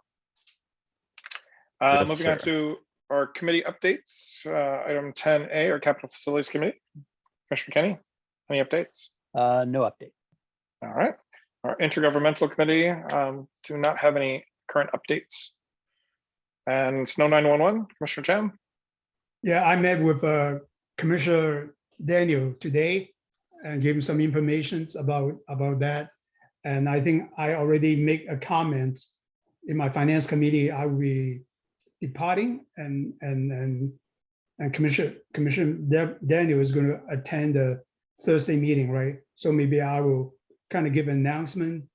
Yes, Moving on sir. to our committee updates. Item 10A, our Capital Facilities Committee. Commissioner Kenny, any updates? No update. All right. Our Intergovernmental Committee do not have any current updates. And Snow 911, Commissioner Chan. Yeah, I met with Commissioner Daniel today and gave him some information about that. And I think I already make a comment in my finance committee. I will be departing, and Commissioner Daniel is going to attend the Thursday meeting, right? So maybe I will kind of give an announcement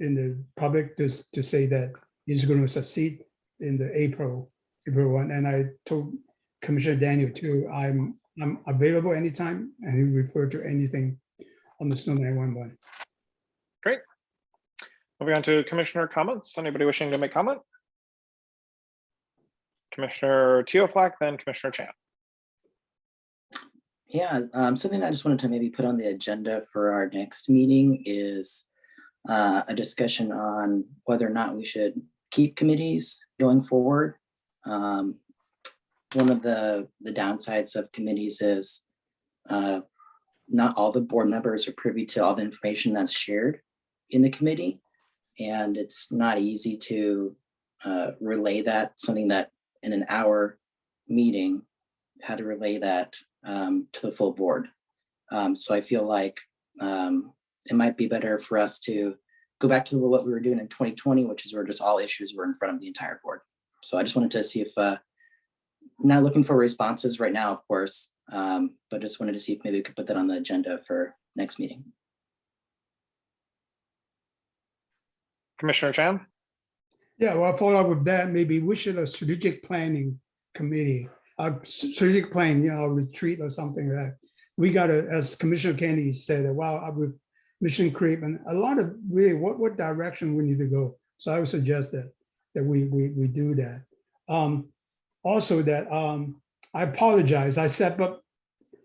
in the public to say that he's going to succeed in the April 1. And I told Commissioner Daniel too, I'm available anytime, and he referred to anything on the Snow 911. Great. Moving on to commissioner comments. Anybody wishing to make comment? Commissioner Teoflack, then Commissioner Chan. Yeah, something I just wanted to maybe put on the agenda for our next meeting is a discussion on whether or not we should keep committees going forward. One of the downsides of committees is not all the board members are privy to all the information that's shared in the committee. And it's not easy to relay that, something that in an hour meeting, how to relay that to the full board. So I feel like it might be better for us to go back to what we were doing in 2020, which is where just all issues were in front of the entire board. So I just wanted to see if, not looking for responses right now, of course, but just wanted to see if maybe we could put that on the agenda for next meeting. Commissioner Chan? Yeah, well, follow up with that, maybe we should a strategic planning committee, strategic plan, retreat or something like that. We got to, as Commissioner Kennedy said, well, with Mission Creep and a lot of really what direction we need to go. So I would suggest that we do that. Also that I apologize. I set up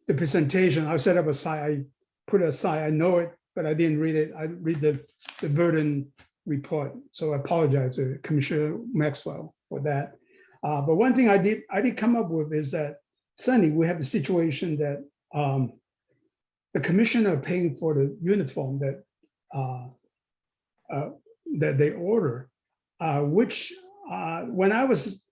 the presentation. I set up a side. I put aside. I know it, but I didn't read it. I read the Verdon report. So I apologize to Commissioner Maxwell for that. But one thing I did come up with is that Sunday we have the situation that the commissioner paying for the uniform that that they order, which when I was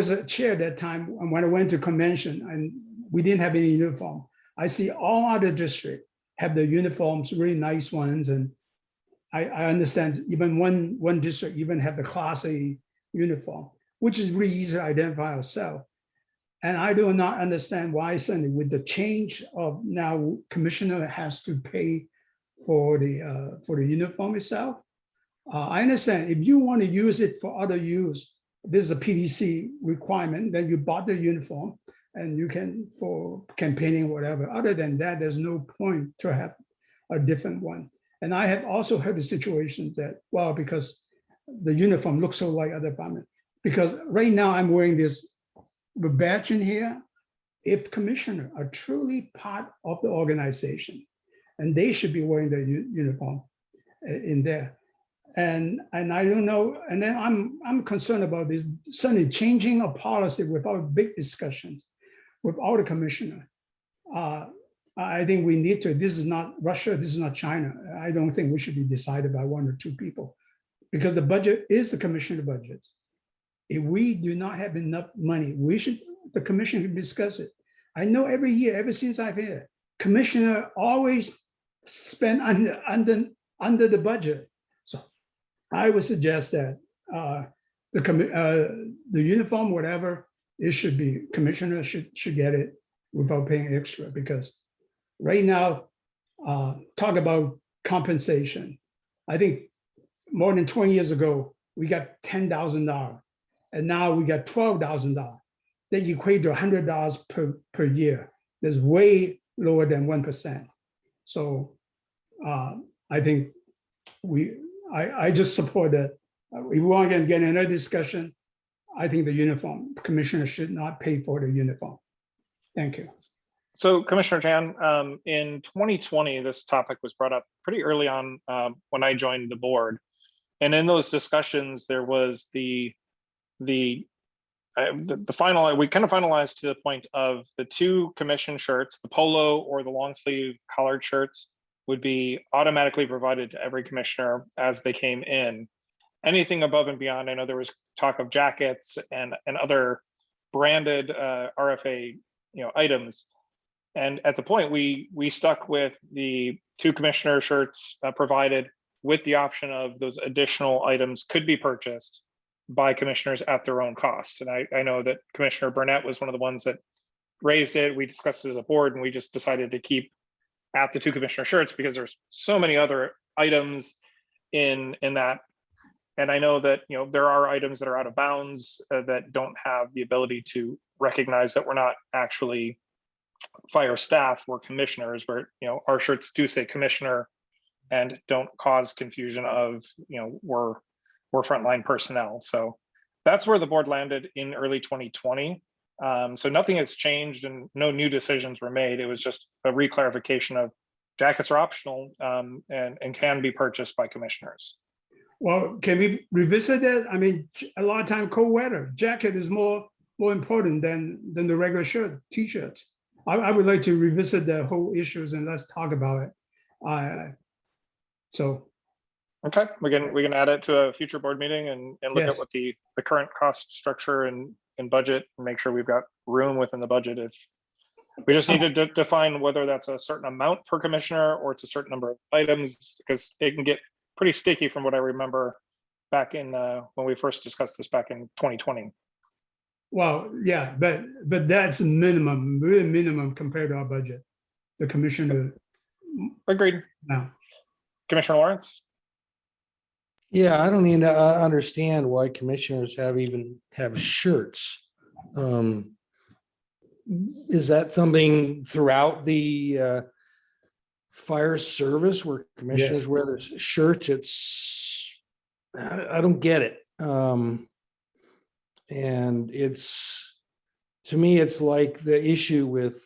a chair at that time, and when I went to convention and we didn't have any uniform, I see all other districts have the uniforms, really nice ones, and I understand even one district even have the Class A uniform, which is really easy to identify ourselves. And I do not understand why suddenly with the change of now commissioner has to pay for the uniform itself. I understand if you want to use it for other use, there's a PDC requirement that you bought the uniform and you can for campaigning, whatever. Other than that, there's no point to have a different one. And I have also heard the situations that, well, because the uniform looks so like other department, because right now I'm wearing this badge in here. If commissioner are truly part of the organization, and they should be wearing the uniform in there. And I don't know, and then I'm concerned about this suddenly changing a policy without big discussions with all the commissioner. I think we need to, this is not Russia, this is not China. I don't think we should be decided by one or two people because the budget is the commissioner budget. If we do not have enough money, the commission should discuss it. I know every year, ever since I've here, commissioner always spend under the budget. So I would suggest that the uniform, whatever, it should be, commissioner should get it without paying extra, because right now, talk about compensation. I think more than 20 years ago, we got $10,000 and now we got $12,000. That equate to $100 per year. That's way lower than 1%. So I think I just support that. If we want to get another discussion, I think the uniform commissioner should not pay for the uniform. Thank you. So Commissioner Chan, in 2020, this topic was brought up pretty early on when I joined the board. And in those discussions, there was the final, we kind of finalized to the point of the two commission shirts, the polo or the long sleeve collared shirts would be automatically provided to every commissioner as they came in. Anything above and beyond, I know there was talk of jackets and other branded RFA items. And at the point we stuck with the two commissioner shirts provided with the option of those additional items could be purchased by commissioners at their own cost. And I know that Commissioner Burnett was one of the ones that raised it. We discussed it as a board and we just decided to keep at the two commissioner shirts because there's so many other items in that. And I know that there are items that are out of bounds that don't have the ability to recognize that we're not actually fire staff, we're commissioners, where our shirts do say commissioner and don't cause confusion of we're frontline personnel. So that's where the board landed in early 2020. So nothing has changed and no new decisions were made. It was just a reclarification of jackets are optional and can be purchased by commissioners. Well, can we revisit that? I mean, a lot of time cold weather, jacket is more important than the regular shirt, t-shirts. I would like to revisit the whole issues and let's talk about it. Okay, we can add it to a future board meeting and look Yes. at what the current cost structure and budget and make sure we've got room within the budget We just need to define whether that's a certain amount per commissioner or it's a certain number of items, because it can get pretty sticky from what I remember back in when we first discussed this back in 2020. Well, yeah, but that's minimum, really minimum compared to our budget. The commissioner Agreed. now. Commissioner Lawrence? Yeah, I don't even understand why commissioners have shirts. Is that something throughout the fire service where commissioners wear their shirts? I don't get it. And to me, it's like the issue with,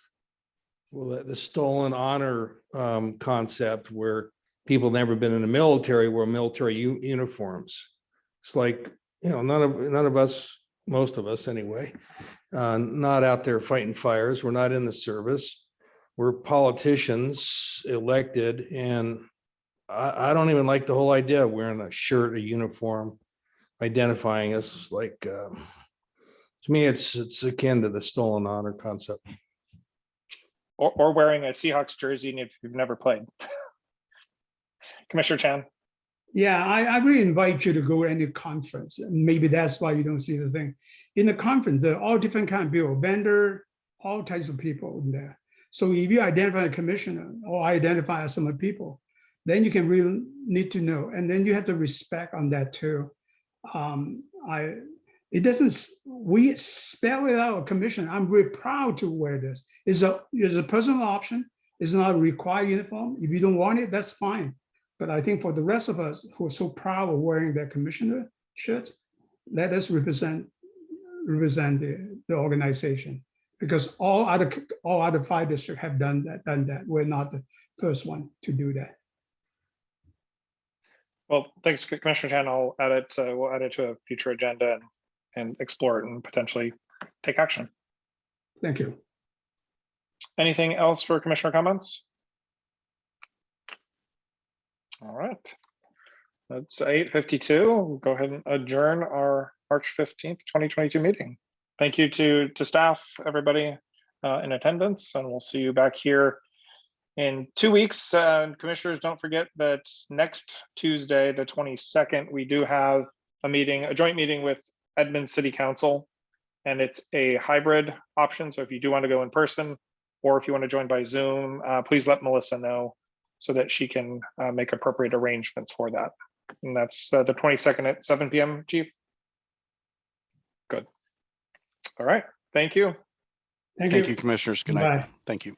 well, the stolen honor concept, where people never been in the military wear military uniforms. It's like, none of us, most of us anyway, not out there fighting fires. We're not in the service. We're politicians elected, and I don't even like the whole idea of wearing a shirt, a uniform, identifying us. Like, to me, it's akin to the stolen honor concept. Or wearing a Seahawks jersey if you've never played. Commissioner Chan? Yeah, I really invite you to go to any conference. And maybe that's why you don't see the thing. In the conference, there are all different kind of people, vendor, all types of people in there. So if you identify a commissioner or identify some of the people, then you can really need to know. And then you have to respect on that too. We spell it out, commission. I'm really proud to wear this. It's a personal option. It's not a required uniform. If you don't want it, that's fine. But I think for the rest of us who are so proud of wearing their commissioner shirts, let us represent the organization, because all other fire districts have done that. We're not the first one to do that. Well, thanks, Commissioner Chan. I'll add it. We'll add it to a future agenda and explore it and potentially take action. Thank you. Anything else for commissioner comments? All right. That's 8:52. We'll go ahead and adjourn our March 15th, 2022 meeting. Thank you to staff, everybody in attendance, and we'll see you back here in 2 weeks. Commissioners, don't forget that next Tuesday, the 22nd, we do have a joint meeting with Edmond City Council, and it's a hybrid option. So if you do want to go in person, or if you want to join by Zoom, please let Melissa know so that she can make appropriate arrangements for that. And that's the 22nd at 7 p.m., Chief. Good. All right. Thank you. Thank you, commissioners. Good night. Bye. Thank you.